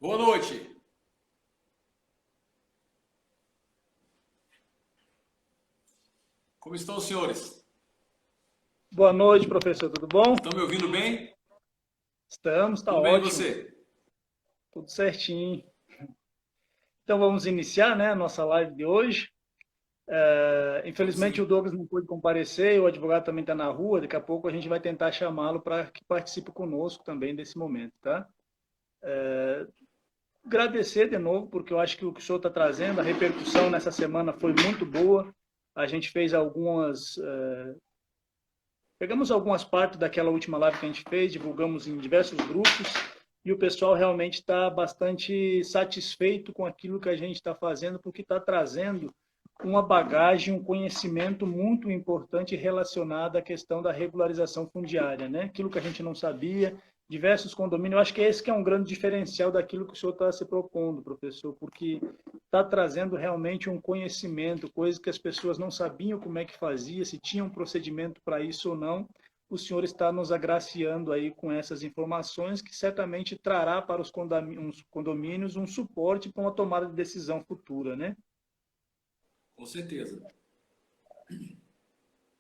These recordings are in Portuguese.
Boa noite. Como estão os senhores? Boa noite, professor. Tudo bom? Estão me ouvindo bem? Estamos, está Tudo bem e ótimo. você? Tudo certinho. Então vamos iniciar, né, a nossa live de hoje. Vamos Infelizmente o sim. Douglas não pôde comparecer, o advogado também está na rua. Daqui a pouco a gente vai tentar chamá-lo para que participe conosco também desse momento, tá? Agradecer de novo, porque eu acho que o que o senhor está trazendo, a repercussão nessa semana foi muito boa. A gente fez pegamos algumas partes daquela última live que a gente fez, divulgamos em diversos grupos, e o pessoal realmente está bastante satisfeito com aquilo que a gente está fazendo, porque está trazendo uma bagagem, um conhecimento muito importante relacionado à questão da regularização fundiária, né? Aquilo que a gente não sabia, diversos condomínios. Eu acho que esse que é um grande diferencial daquilo que o senhor está se propondo, professor, porque está trazendo realmente um conhecimento, coisas que as pessoas não sabiam como é que fazia, se tinha um procedimento para isso ou não. O senhor está nos agraciando aí com essas informações que certamente trará para os condomínios um suporte para uma tomada de decisão futura, né? Com certeza.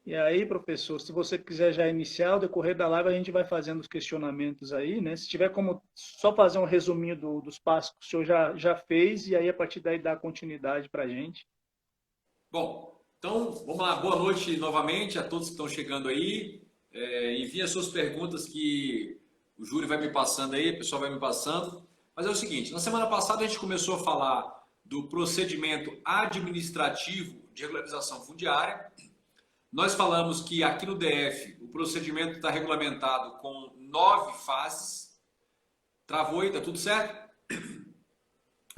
E aí, professor, se você quiser já iniciar, ao decorrer da live a gente vai fazendo os questionamentos aí, né? Se tiver como só fazer um resuminho dos passos que o senhor já fez, e aí a partir daí dar continuidade para a gente. Bom, então vamos lá. Boa noite novamente a todos que estão chegando aí. Enviem as suas perguntas que o Júlio vai me passando aí, o pessoal vai me passando. Mas é o seguinte, na semana passada a gente começou a falar do procedimento administrativo de regularização fundiária. Nós falamos que aqui no DF o procedimento está regulamentado com 9 fases. Travou aí, tá tudo certo? Tudo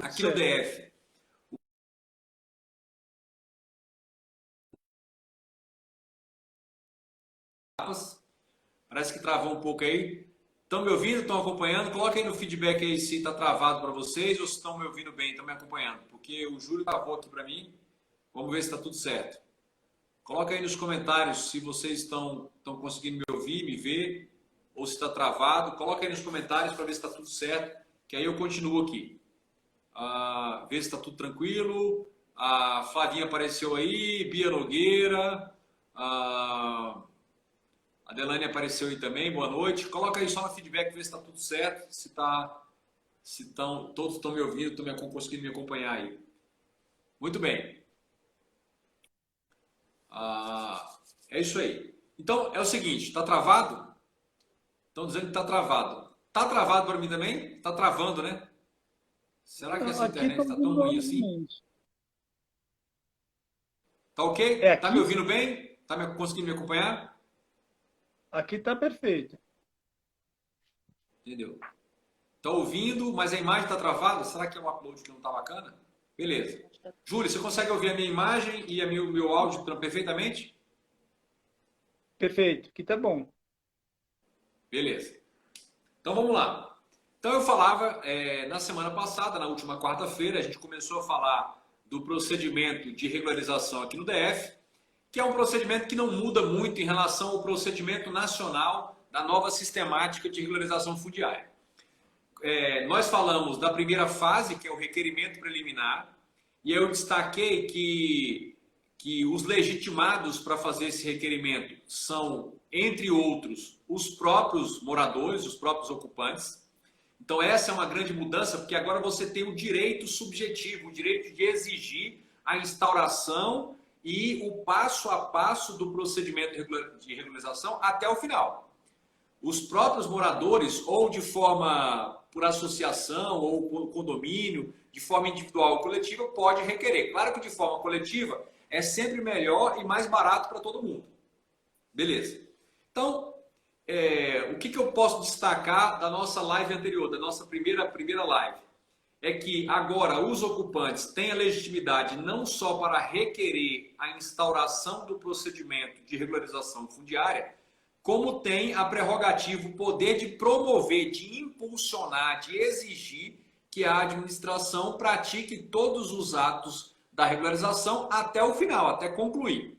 Aqui no certo. DF, parece que travou um pouco aí. Estão me ouvindo? Estão acompanhando? Coloca aí no feedback aí se está travado para vocês ou se estão me ouvindo bem, estão me acompanhando. Porque o Júlio travou aqui para mim. Vamos ver se está tudo certo. Coloca aí nos comentários se vocês estão conseguindo me ouvir, me ver, ou se está travado. Coloca aí nos comentários para ver se está tudo certo, que aí eu continuo aqui. Ver se está tudo tranquilo. A Flavinha apareceu aí, Bia Nogueira, a Delane apareceu aí também, boa noite. Coloca aí só no feedback, ver se está tudo certo, se todos estão me ouvindo, estão conseguindo me acompanhar aí. Muito bem. É isso aí. Então, é o seguinte, está travado? Estão dizendo que está travado. Está travado para mim também? Está travando, né? Será que essa Aqui internet está está tão ouvindo ruim assim? normalmente. Tá É ok? Tá me aqui? ouvindo bem? Tá conseguindo me acompanhar? Aqui está perfeito. Entendeu? Tá ouvindo, mas a imagem está travada? Será que é um upload que não está bacana? Beleza. Júlio, você consegue ouvir a minha imagem e o meu áudio perfeitamente? Perfeito. Aqui está bom. Beleza. Então vamos lá. Então eu falava, na semana passada, na última quarta-feira, a gente começou a falar do procedimento de regularização aqui no DF, que é um procedimento que não muda muito em relação ao procedimento nacional da nova sistemática de regularização fundiária. Nós falamos da primeira fase, que é o requerimento preliminar, e eu destaquei que os legitimados para fazer esse requerimento são, entre outros, os próprios moradores, os próprios ocupantes. Então essa é uma grande mudança, porque agora você tem o direito subjetivo, o direito de exigir a instauração e o passo a passo do procedimento de regularização até o final. Os próprios moradores, ou de forma por associação, ou por condomínio, de forma individual ou coletiva, pode requerer. Claro que de forma coletiva é sempre melhor e mais barato para todo mundo. Beleza. Então, o que eu posso destacar da nossa live anterior, da nossa primeira live? É que agora os ocupantes têm a legitimidade não só para requerer a instauração do procedimento de regularização fundiária, como tem a prerrogativa, o poder de promover, de impulsionar, de exigir que a administração pratique todos os atos da regularização até o final, até concluir.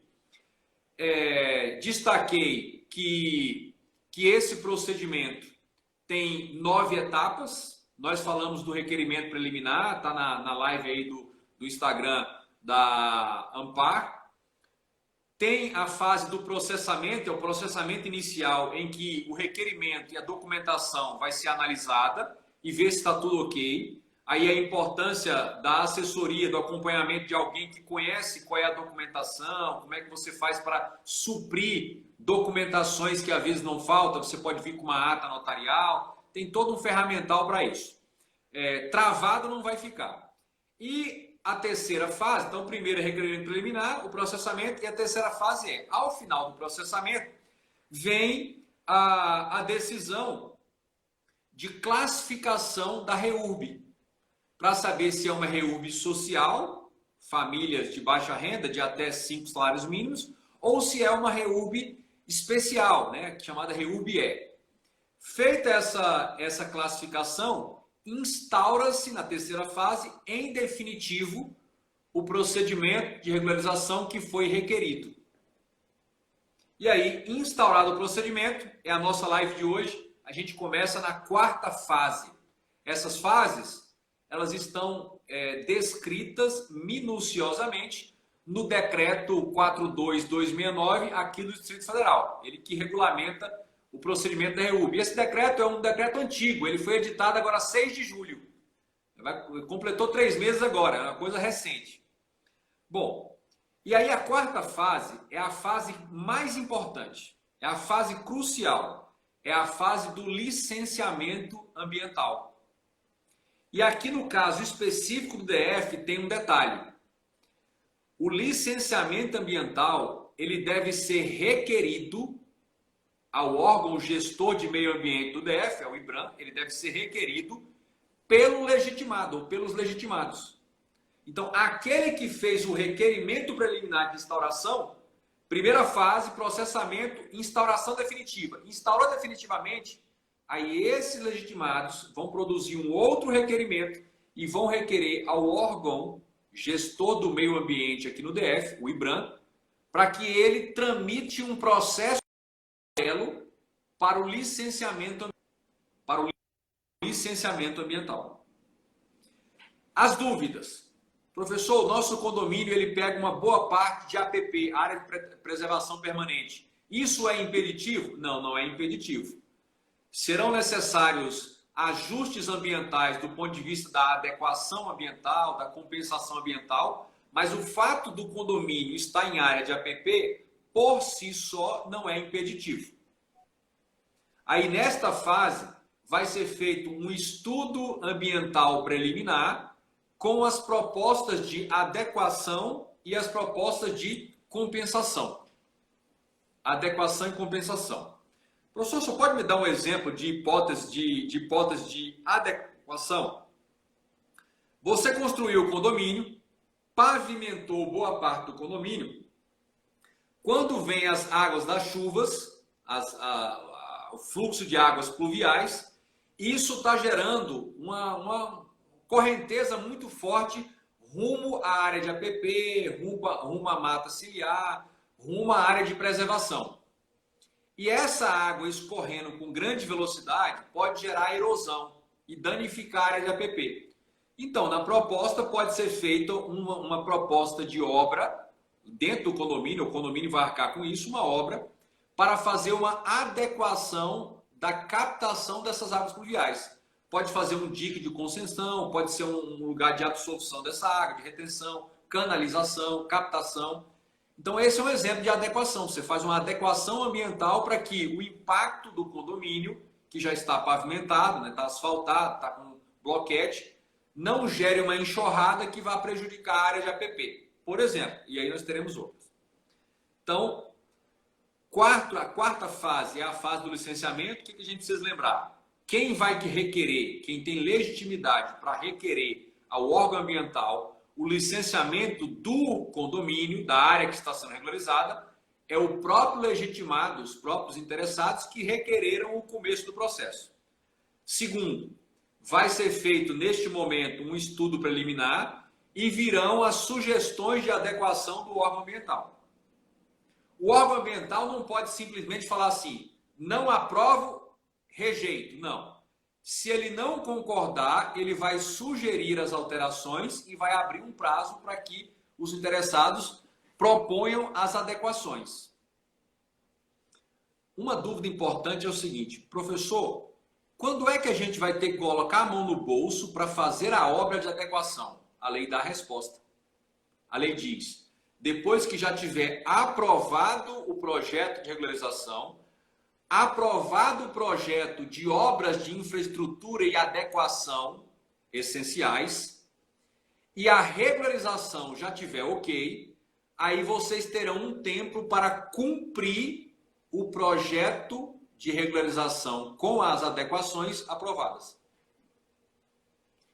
Destaquei que esse procedimento tem 9 etapas, nós falamos do requerimento preliminar, está na live aí do Instagram da Ampar. Tem a fase do processamento, é o processamento inicial, em que o requerimento e a documentação vai ser analisada e ver se está tudo ok. Aí a importância da assessoria, do acompanhamento de alguém que conhece qual é a documentação, como é que você faz para suprir documentações que às vezes não faltam, você pode vir com uma ata notarial, tem todo um ferramental para isso. Travado não vai ficar. E a terceira fase, então, primeiro é requerimento preliminar, o processamento, e a terceira fase é, ao final do processamento, vem a decisão de classificação da REURB, para saber se é uma REURB social, famílias de baixa renda, de até 5 salários mínimos, ou se é uma REURB especial, né, chamada REURB-E. Feita essa classificação, instaura-se na terceira fase, em definitivo, o procedimento de regularização que foi requerido. E aí, instaurado o procedimento, é a nossa live de hoje, a gente começa na quarta fase. Essas fases, elas estão descritas minuciosamente no decreto 42269 aqui do Distrito Federal, ele que regulamenta o procedimento da REURB. Esse decreto é um decreto antigo, ele foi editado agora 6 de julho. Completou 3 meses agora, é uma coisa recente. Bom, e aí a quarta fase é a fase mais importante, é a fase crucial, é a fase do licenciamento ambiental. E aqui no caso específico do DF tem um detalhe. O licenciamento ambiental, ele deve ser requerido ao órgão gestor de meio ambiente do DF, ao IBRAM, ele deve ser requerido pelo legitimado ou pelos legitimados. Então, aquele que fez o requerimento preliminar de instauração, primeira fase, processamento, instauração definitiva. Instaurou definitivamente, aí esses legitimados vão produzir um outro requerimento e vão requerer ao órgão gestor do meio ambiente aqui no DF, o IBRAM, para que ele tramite um processo para o licenciamento ambiental. As dúvidas. Professor, o nosso condomínio ele pega uma boa parte de APP, área de preservação permanente. Isso é impeditivo? Não, não é impeditivo. Serão necessários ajustes ambientais do ponto de vista da adequação ambiental, da compensação ambiental, mas o fato do condomínio estar em área de APP, por si só, não é impeditivo. Aí, nesta fase, vai ser feito um estudo ambiental preliminar com as propostas de adequação e as propostas de compensação. Adequação e compensação. Professor, você pode me dar um exemplo de hipótese de adequação? Você construiu o condomínio, pavimentou boa parte do condomínio. Quando vem as águas das chuvas, o fluxo de águas pluviais, isso está gerando uma correnteza muito forte rumo à área de APP, rumo à mata ciliar, rumo à área de preservação. E essa água escorrendo com grande velocidade pode gerar erosão e danificar a área de APP. Então, na proposta pode ser feita uma proposta de obra dentro do condomínio, o condomínio vai arcar com isso, uma obra para fazer uma adequação da captação dessas águas pluviais. Pode fazer um dique de contenção, pode ser um lugar de absorção dessa água, de retenção, canalização, captação. Então, esse é um exemplo de adequação. Você faz uma adequação ambiental para que o impacto do condomínio, que já está pavimentado, né, está asfaltado, está com bloquete, não gere uma enxurrada que vá prejudicar a área de APP, por exemplo. E aí nós teremos outras. Então, a quarta fase é a fase do licenciamento. O que a gente precisa lembrar? Quem vai requerer, quem tem legitimidade para requerer ao órgão ambiental o licenciamento do condomínio, da área que está sendo regularizada, é o próprio legitimado, os próprios interessados que requereram o começo do processo. Segundo, vai ser feito neste momento um estudo preliminar e virão as sugestões de adequação do órgão ambiental. O órgão ambiental não pode simplesmente falar assim, não aprovo, rejeito. Não. Se ele não concordar, ele vai sugerir as alterações e vai abrir um prazo para que os interessados proponham as adequações. Uma dúvida importante é o seguinte: professor, quando é que a gente vai ter que colocar a mão no bolso para fazer a obra de adequação? A lei dá a resposta. A lei diz: depois que já tiver aprovado o projeto de regularização, aprovado o projeto de obras de infraestrutura e adequação essenciais, e a regularização já tiver ok, aí vocês terão um tempo para cumprir o projeto de regularização com as adequações aprovadas.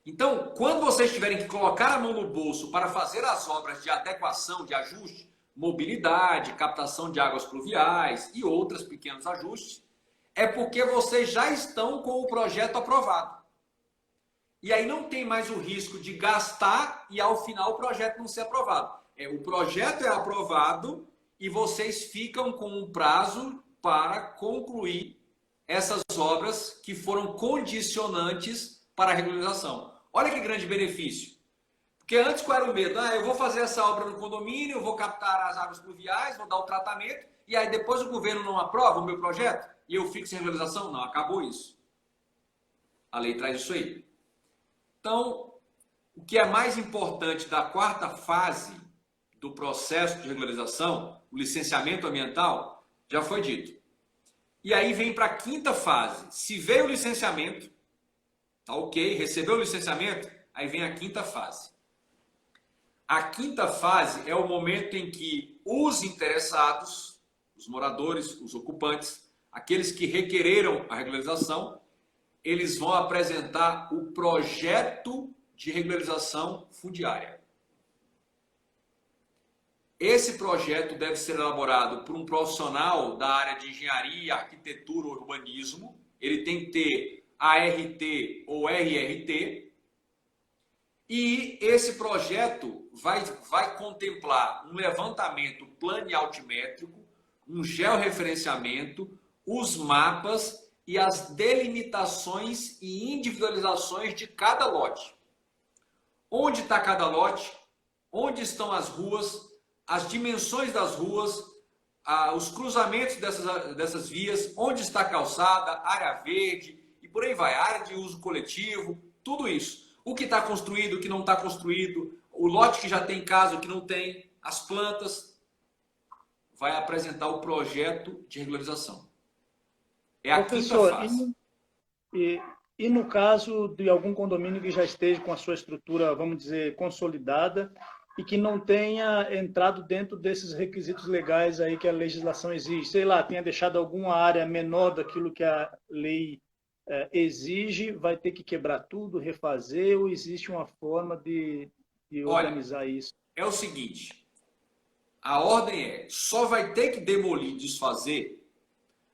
Então, quando vocês tiverem que colocar a mão no bolso para fazer as obras de adequação, de ajuste, mobilidade, captação de águas pluviais e outros pequenos ajustes, é porque vocês já estão com o projeto aprovado. E aí não tem mais o risco de gastar e ao final o projeto não ser aprovado. O projeto é aprovado e vocês ficam com um prazo para concluir essas obras que foram condicionantes para a regularização. Olha que grande benefício. Porque antes qual era o medo? Eu vou fazer essa obra no condomínio, eu vou captar as águas pluviais, vou dar o tratamento, e aí depois o governo não aprova o meu projeto e eu fico sem regularização? Não, acabou isso. A lei traz isso aí. Então, o que é mais importante da quarta fase do processo de regularização, o licenciamento ambiental, já foi dito. E aí vem para a quinta fase. Se veio o licenciamento, tá ok, recebeu o licenciamento, aí vem a quinta fase. A quinta fase é o momento em que os interessados, os moradores, os ocupantes, aqueles que requereram a regularização, eles vão apresentar o projeto de regularização fundiária. Esse projeto deve ser elaborado por um profissional da área de engenharia, arquitetura ou urbanismo. Ele tem que ter ART ou RRT. E esse projeto vai contemplar um levantamento planialtimétrico, um georreferenciamento, os mapas e as delimitações e individualizações de cada lote. Onde está cada lote, onde estão as ruas, as dimensões das ruas, os cruzamentos dessas vias, onde está a calçada, área verde e por aí vai, área de uso coletivo, tudo isso. O que está construído, o que não está construído, o lote que já tem casa, o que não tem, as plantas, vai apresentar o projeto de regularização. É a Professor, quinta fase. E no caso de algum condomínio que já esteja com a sua estrutura, vamos dizer, consolidada e que não tenha entrado dentro desses requisitos legais aí que a legislação exige, sei lá, tenha deixado alguma área menor daquilo que a lei exige, vai ter que quebrar tudo, refazer, ou existe uma forma de organizar isso? É o seguinte, a ordem só vai ter que demolir, desfazer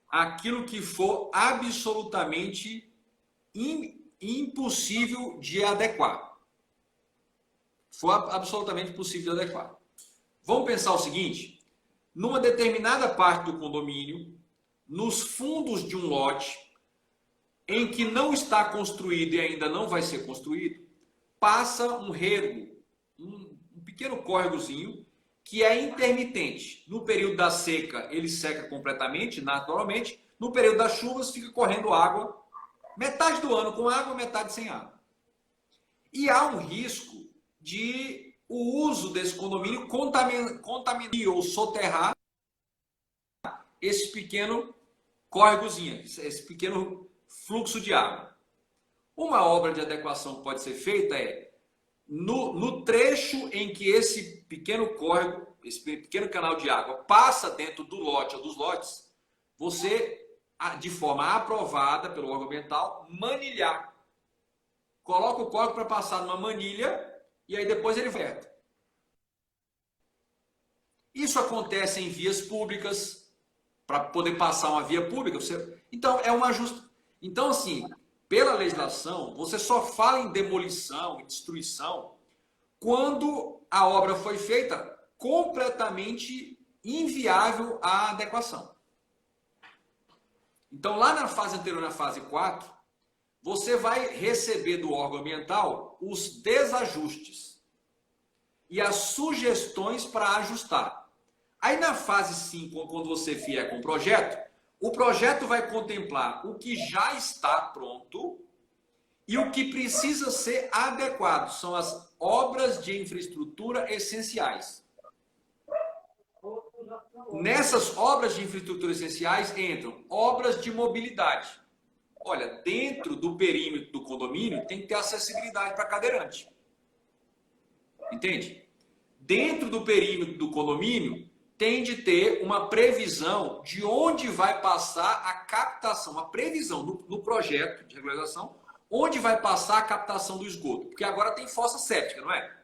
aquilo que for absolutamente impossível de adequar. For absolutamente possível de adequar. Vamos pensar o seguinte, numa determinada parte do condomínio, nos fundos de um lote, em que não está construído e ainda não vai ser construído, passa um rego, um pequeno córregozinho, que é intermitente. No período da seca, ele seca completamente, naturalmente. No período das chuvas, fica correndo água, metade do ano com água, metade sem água. E há um risco de o uso desse condomínio contaminar ou soterrar esse pequeno córregozinho, esse pequeno fluxo de água. Uma obra de adequação que pode ser feita no trecho em que esse pequeno córrego, esse pequeno canal de água passa dentro do lote ou dos lotes, você, de forma aprovada pelo órgão ambiental, manilhar. Coloca o córrego para passar numa manilha e aí depois ele verte. Isso acontece em vias públicas, para poder passar uma via pública. Então, é um ajuste. Então, assim, pela legislação, você só fala em demolição e destruição quando a obra foi feita completamente inviável à adequação. Então, lá na fase anterior, na fase 4, você vai receber do órgão ambiental os desajustes e as sugestões para ajustar. Aí na fase 5, quando você vier com o projeto vai contemplar o que já está pronto e o que precisa ser adequado. São as obras de infraestrutura essenciais. Nessas obras de infraestrutura essenciais entram obras de mobilidade. Olha, dentro do perímetro do condomínio tem que ter acessibilidade para cadeirante. Entende? Dentro do perímetro do condomínio tem de ter uma previsão de onde vai passar a captação, uma previsão no projeto de regularização, onde vai passar a captação do esgoto. Porque agora tem fossa séptica, não é?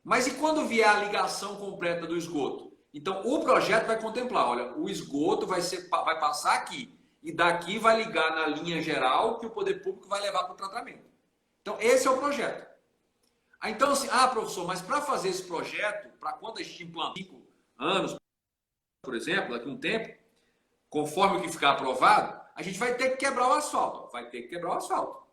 Mas e quando vier a ligação completa do esgoto? Então, o projeto vai contemplar, olha, o esgoto vai passar aqui. E daqui vai ligar na linha geral que o poder público vai levar para o tratamento. Então, esse é o projeto. Então, assim, professor, mas para fazer esse projeto, para quando a gente implanta 5 anos, por exemplo, daqui a um tempo, conforme o que ficar aprovado, a gente vai ter que quebrar o asfalto. Vai ter que quebrar o asfalto.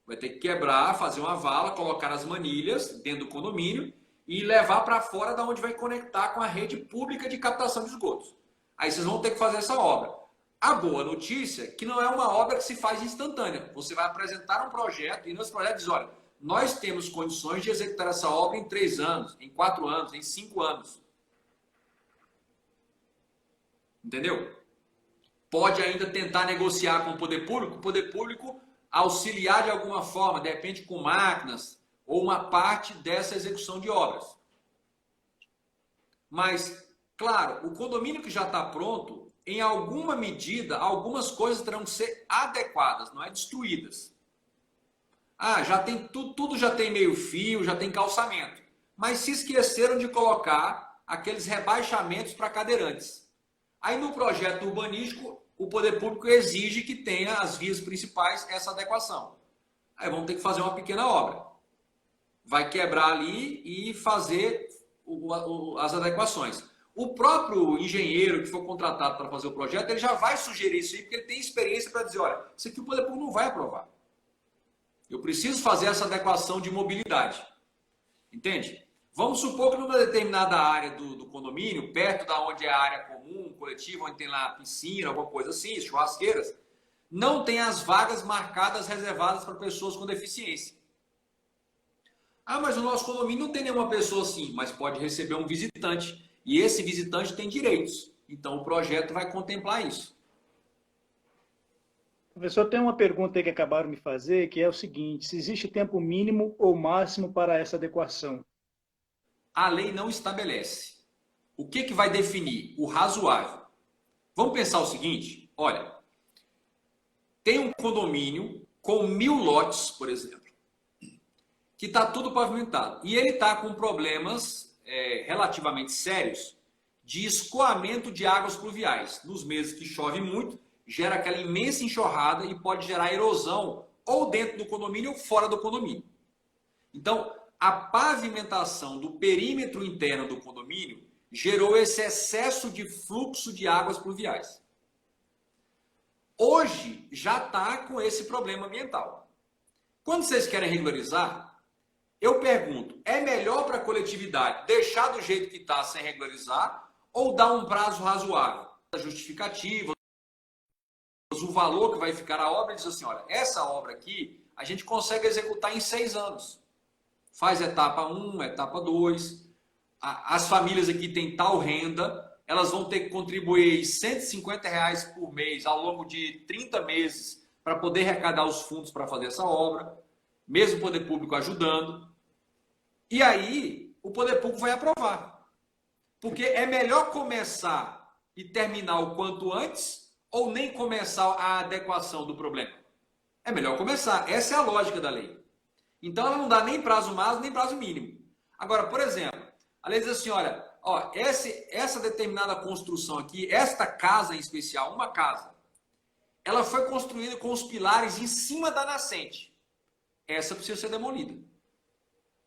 Vai ter que quebrar, fazer uma vala, colocar as manilhas dentro do condomínio e levar para fora da onde vai conectar com a rede pública de captação de esgotos. Aí vocês vão ter que fazer essa obra. A boa notícia é que não é uma obra que se faz instantânea. Você vai apresentar um projeto e nesse projeto diz, olha, nós temos condições de executar essa obra em 3 anos, em 4 anos, em 5 anos. Entendeu? Pode ainda tentar negociar com o poder público auxiliar de alguma forma, de repente com máquinas, ou uma parte dessa execução de obras. Mas, claro, o condomínio que já está pronto, em alguma medida, algumas coisas terão que ser adequadas, não é destruídas. Já tem tudo já tem meio fio, já tem calçamento. Mas se esqueceram de colocar aqueles rebaixamentos para cadeirantes. Aí no projeto urbanístico, o poder público exige que tenha as vias principais essa adequação. Aí vamos ter que fazer uma pequena obra. Vai quebrar ali e fazer as adequações. O próprio engenheiro que for contratado para fazer o projeto, ele já vai sugerir isso aí, porque ele tem experiência para dizer, olha, isso aqui o poder público não vai aprovar. Eu preciso fazer essa adequação de mobilidade. Entende? Vamos supor que numa determinada área do condomínio, perto da onde é a área comum, coletiva, onde tem lá piscina, alguma coisa assim, churrasqueiras, não tem as vagas marcadas, reservadas para pessoas com deficiência. Mas o nosso condomínio não tem nenhuma pessoa assim, mas pode receber um visitante. E esse visitante tem direitos. Então o projeto vai contemplar isso. Professor, tem uma pergunta aí que acabaram de me fazer, que é o seguinte, se existe tempo mínimo ou máximo para essa adequação? A lei não estabelece. O que vai definir? O razoável. Vamos pensar o seguinte, olha, tem um condomínio com 1000 lotes, por exemplo, que está tudo pavimentado. E ele está com problemas relativamente sérios de escoamento de águas pluviais. Nos meses que chove muito, gera aquela imensa enxurrada e pode gerar erosão ou dentro do condomínio ou fora do condomínio. Então, a pavimentação do perímetro interno do condomínio gerou esse excesso de fluxo de águas pluviais. Hoje já está com esse problema ambiental. Quando vocês querem regularizar, eu pergunto, é melhor para a coletividade deixar do jeito que está sem regularizar ou dar um prazo razoável? A justificativa, o valor que vai ficar a obra, diz assim, olha, essa obra aqui a gente consegue executar em 6 anos. Faz etapa 1, etapa 2. As famílias aqui têm tal renda, elas vão ter que contribuir R$150 por mês ao longo de 30 meses para poder arrecadar os fundos para fazer essa obra, mesmo o poder público ajudando. E aí, o poder público vai aprovar. Porque é melhor começar e terminar o quanto antes ou nem começar a adequação do problema. É melhor começar. Essa é a lógica da lei. Então, ela não dá nem prazo máximo, nem prazo mínimo. Agora, por exemplo, a lei diz assim, olha, essa determinada construção aqui, esta casa em especial, uma casa, ela foi construída com os pilares em cima da nascente. Essa precisa ser demolida.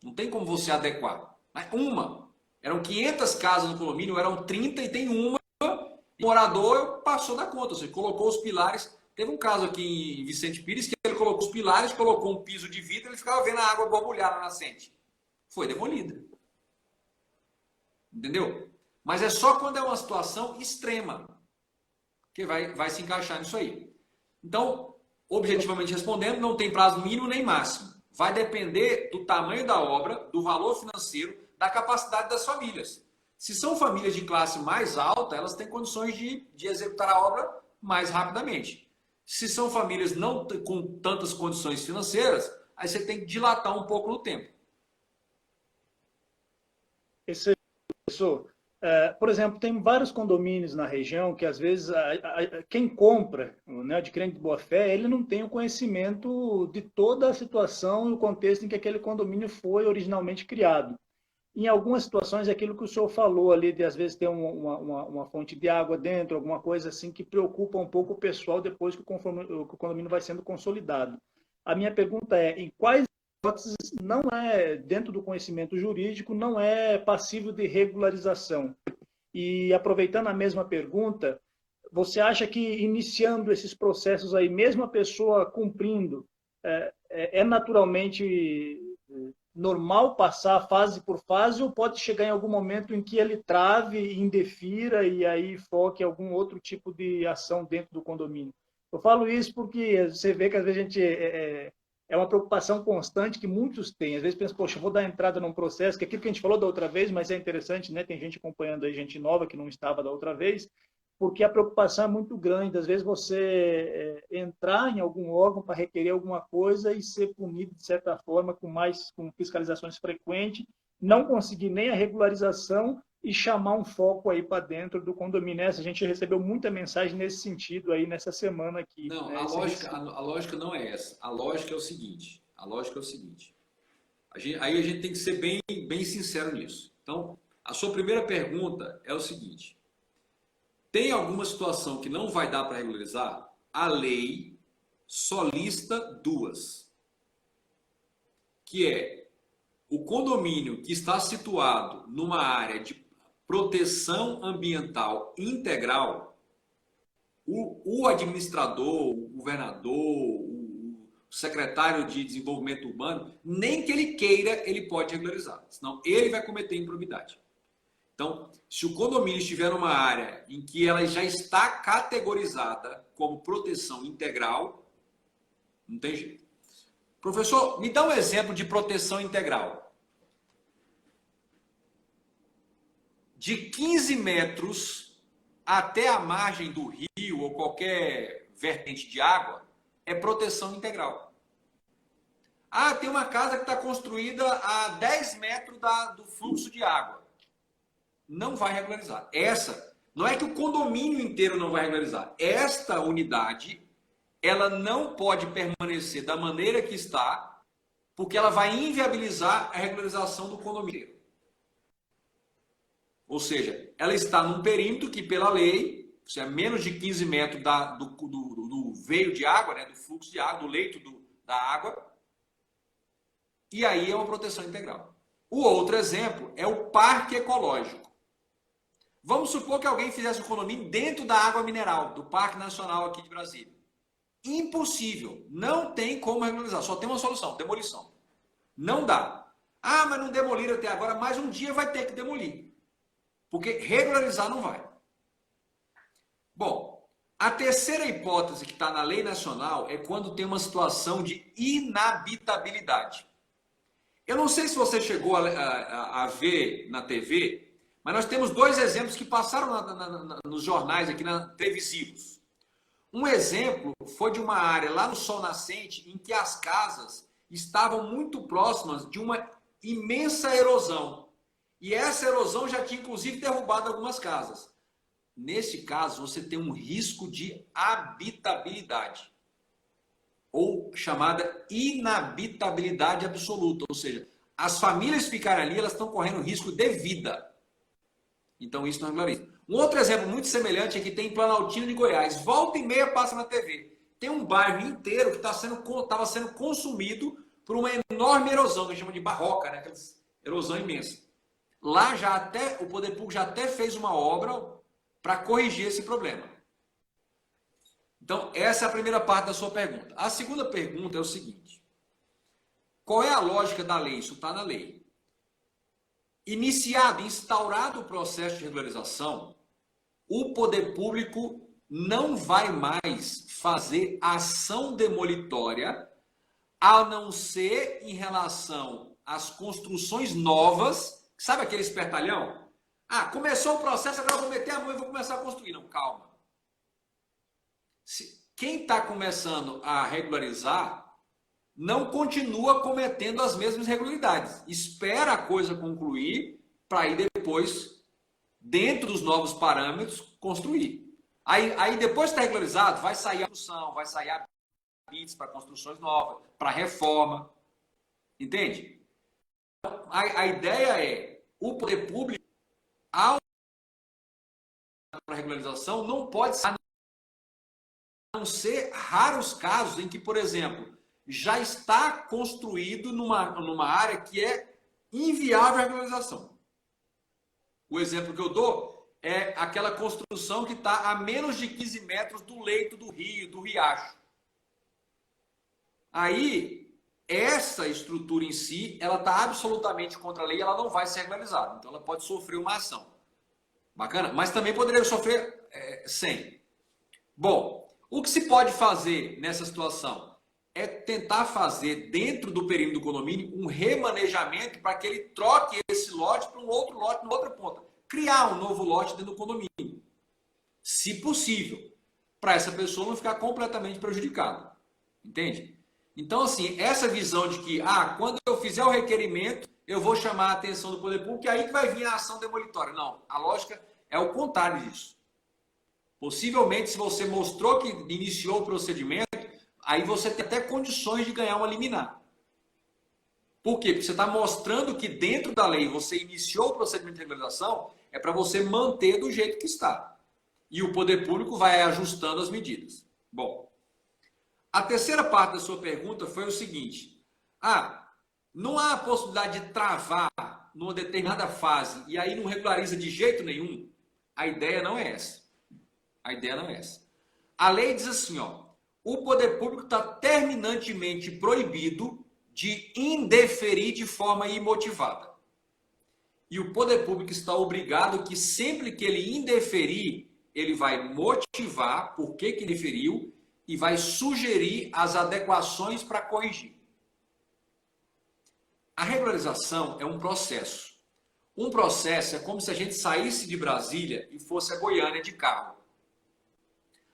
Não tem como você adequar. Uma. Eram 500 casas no condomínio, eram 30 e tem uma. O morador passou da conta, ou seja, colocou os pilares. Teve um caso aqui em Vicente Pires que ele colocou os pilares, colocou um piso de vidro, ele ficava vendo a água borbulhar na nascente. Foi demolida. Entendeu? Mas é só quando é uma situação extrema que vai se encaixar nisso aí. Então, objetivamente respondendo, não tem prazo mínimo nem máximo. Vai depender do tamanho da obra, do valor financeiro, da capacidade das famílias. Se são famílias de classe mais alta, elas têm condições de executar a obra mais rapidamente. Se são famílias não com tantas condições financeiras, aí você tem que dilatar um pouco no tempo. Esse professor, por exemplo, tem vários condomínios na região que, às vezes, quem compra, né, adquirente de boa-fé, ele não tem o conhecimento de toda a situação e o contexto em que aquele condomínio foi originalmente criado. Em algumas situações, é aquilo que o senhor falou ali, de às vezes ter uma fonte de água dentro, alguma coisa assim que preocupa um pouco o pessoal depois que o condomínio vai sendo consolidado. A minha pergunta é, em quais hipóteses não é, dentro do conhecimento jurídico, não é passível de regularização? E aproveitando a mesma pergunta, você acha que iniciando esses processos aí, mesmo a pessoa cumprindo, é naturalmente normal passar fase por fase, ou pode chegar em algum momento em que ele trave, indefira e aí foque em algum outro tipo de ação dentro do condomínio? Eu falo isso porque você vê que às vezes a gente é uma preocupação constante que muitos têm. Às vezes pensa, poxa, eu vou dar entrada num processo, que é aquilo que a gente falou da outra vez, mas é interessante, né? Tem gente acompanhando aí, gente nova que não estava da outra vez, porque a preocupação é muito grande. Às vezes você entrar em algum órgão para requerer alguma coisa e ser punido, de certa forma, com fiscalizações frequentes, não conseguir nem a regularização e chamar um foco aí para dentro do condomínio. A gente recebeu muita mensagem nesse sentido aí nessa semana aqui. Não, Né? a lógica não é essa. A lógica é o seguinte. Aí a gente tem que ser bem sincero nisso. Então, a sua primeira pergunta é o seguinte. Tem alguma situação que não vai dar para regularizar? A lei só lista duas. Que é o condomínio que está situado numa área de proteção ambiental integral, o administrador, o governador, o secretário de desenvolvimento urbano, nem que ele queira, ele pode regularizar. Senão ele vai cometer improbidade. Então, se o condomínio estiver numa área em que ela já está categorizada como proteção integral, não tem jeito. Professor, me dá um exemplo de proteção integral. De 15 metros até a margem do rio ou qualquer vertente de água, é proteção integral. Ah, tem uma casa que está construída a 10 metros do fluxo de água. Não vai regularizar. Essa, não é que o condomínio inteiro não vai regularizar. Esta unidade, ela não pode permanecer da maneira que está, porque ela vai inviabilizar a regularização do condomínio inteiro. Ou seja, ela está num perímetro que, pela lei, se é menos de 15 metros do veio de água, né, do fluxo de água, do leito da água, e aí é uma proteção integral. O outro exemplo é o parque ecológico. Vamos supor que alguém fizesse um condomínio dentro da água mineral, do Parque Nacional aqui de Brasília. Impossível. Não tem como regularizar. Só tem uma solução, demolição. Não dá. Ah, mas não demoliram até agora, mas um dia vai ter que demolir. Porque regularizar não vai. Bom, a terceira hipótese que está na lei nacional é quando tem uma situação de inabitabilidade. Eu não sei se você chegou a ver na TV, mas nós temos dois exemplos que passaram nos jornais aqui, televisivos. Um exemplo foi de uma área lá no Sol Nascente em que as casas estavam muito próximas de uma imensa erosão. E essa erosão já tinha, inclusive, derrubado algumas casas. Nesse caso, você tem um risco de habitabilidade, ou chamada inabitabilidade absoluta. Ou seja, as famílias ficarem ali, elas estão correndo risco de vida. Então, isso não regulariza. Um outro exemplo muito semelhante é que tem em Planaltina de Goiás. Volta e meia passa na TV. Tem um bairro inteiro que estava sendo consumido por uma enorme erosão, que a gente chama de barroca, né? Aquela erosão imensa. Lá o poder público já até fez uma obra para corrigir esse problema. Então, essa é a primeira parte da sua pergunta. A segunda pergunta é o seguinte: qual é a lógica da lei? Isso está na lei. Iniciado, instaurado o processo de regularização, o poder público não vai mais fazer ação demolitória, a não ser em relação às construções novas. Sabe aquele espertalhão? Ah, começou o processo, agora eu vou meter a mão e vou começar a construir. Não, calma. Quem está começando a regularizar não continua cometendo as mesmas irregularidades. Espera a coisa concluir para aí depois, dentro dos novos parâmetros, construir. Aí depois que está regularizado, vai sair a construção, vai sair a bits para construções novas, para reforma. Entende? A ideia é o poder público, ao regularização, não pode ser, a não ser raros casos em que, por exemplo, já está construído numa área que é inviável a regularização. O exemplo que eu dou é aquela construção que está a menos de 15 metros do leito do rio, do riacho. Aí, essa estrutura em si, ela está absolutamente contra a lei, ela não vai ser regularizada. Então, ela pode sofrer uma ação. Bacana? Mas também poderia sofrer sem. Bom, o que se pode fazer nessa situação é tentar fazer, dentro do perímetro do condomínio, um remanejamento para que ele troque esse lote para um outro lote na outra ponta. Criar um novo lote dentro do condomínio, se possível, para essa pessoa não ficar completamente prejudicada. Entende? Então, assim, essa visão de que, quando eu fizer o requerimento, eu vou chamar a atenção do poder público e aí que vai vir a ação demolitória. Não, a lógica é o contrário disso. Possivelmente, se você mostrou que iniciou o procedimento, aí você tem até condições de ganhar uma liminar. Por quê? Porque você está mostrando que dentro da lei você iniciou o procedimento de regularização, é para você manter do jeito que está. E o poder público vai ajustando as medidas. Bom, a terceira parte da sua pergunta foi o seguinte: não há a possibilidade de travar numa determinada fase e aí não regulariza de jeito nenhum? A ideia não é essa. A ideia não é essa. A lei diz assim, o poder público está terminantemente proibido de indeferir de forma imotivada. E o poder público está obrigado que sempre que ele indeferir, ele vai motivar por que ele indeferiu e vai sugerir as adequações para corrigir. A regularização é um processo. Um processo é como se a gente saísse de Brasília e fosse a Goiânia de carro.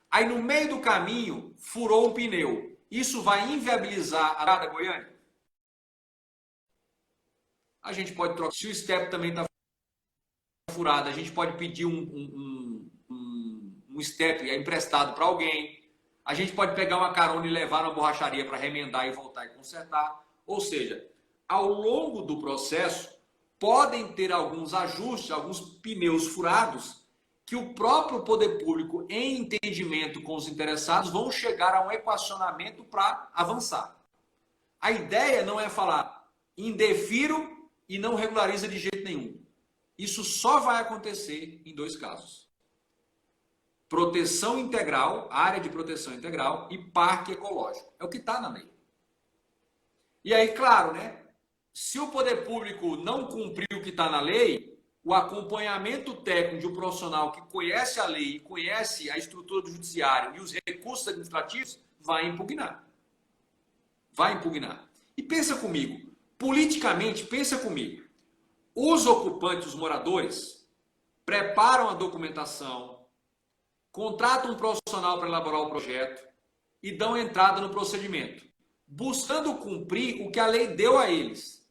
Aí no meio do caminho furou um pneu. Isso vai inviabilizar a entrada da Goiânia? A gente pode trocar. Se o step também está furado, a gente pode pedir um step emprestado para alguém. A gente pode pegar uma carona e levar na borracharia para remendar e voltar e consertar. Ou seja, ao longo do processo, podem ter alguns ajustes, alguns pneus furados, que o próprio poder público, em entendimento com os interessados, vão chegar a um equacionamento para avançar. A ideia não é falar indefiro e não regulariza de jeito nenhum. Isso só vai acontecer em dois casos: proteção integral, área de proteção integral, e parque ecológico. É o que está na lei. E aí, claro, né? Se o poder público não cumprir o que está na lei, o acompanhamento técnico de um profissional que conhece a lei, conhece a estrutura do judiciário e os recursos administrativos, vai impugnar. Vai impugnar. E pensa comigo, politicamente, pensa comigo. Os ocupantes, os moradores, preparam a documentação, contratam um profissional para elaborar o projeto e dão entrada no procedimento, buscando cumprir o que a lei deu a eles.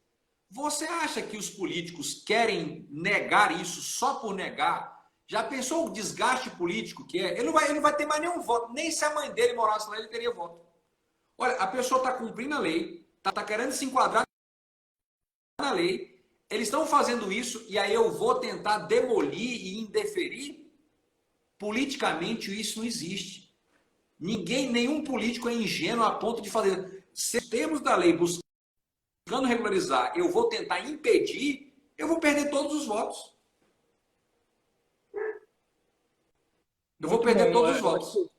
Você acha que os políticos querem negar isso só por negar? Já pensou o desgaste político que é? Ele não vai ter mais nenhum voto. Nem se a mãe dele morasse lá, ele teria voto. Olha, a pessoa está cumprindo a lei, está querendo se enquadrar na lei, eles estão fazendo isso e aí eu vou tentar demolir e indeferir? Politicamente isso não existe. Nenhum político é ingênuo a ponto de fazer. Se termos da lei buscando regularizar, eu vou tentar impedir, eu vou perder todos os votos. Eu vou perder todos os votos.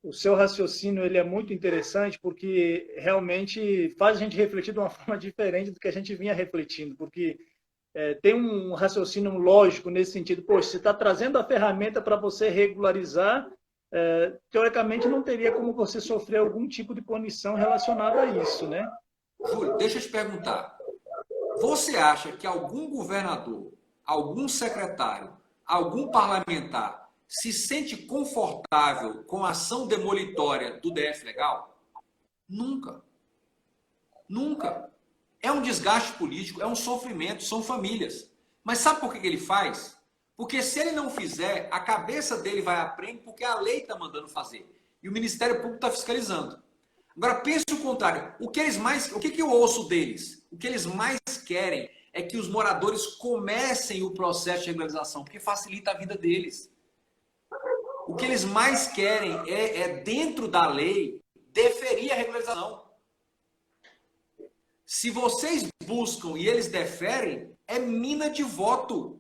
o seu raciocínio ele é muito interessante porque realmente faz a gente refletir de uma forma diferente do que a gente vinha refletindo, porque tem um raciocínio lógico nesse sentido. Poxa, você está trazendo a ferramenta para você regularizar, teoricamente não teria como você sofrer algum tipo de punição relacionada a isso, né? Júlio, deixa eu te perguntar. Você acha que algum governador, algum secretário, algum parlamentar se sente confortável com a ação demolitória do DF Legal? Nunca. Nunca. É um desgaste político, é um sofrimento, são famílias. Mas sabe por que ele faz? Porque se ele não fizer, a cabeça dele vai à frente porque a lei está mandando fazer. E o Ministério Público está fiscalizando. Agora pense o contrário. O que eu ouço deles? O que eles mais querem é que os moradores comecem o processo de regularização, porque facilita a vida deles. O que eles mais querem dentro da lei, deferir a regularização. Se vocês buscam e eles deferem, é mina de voto.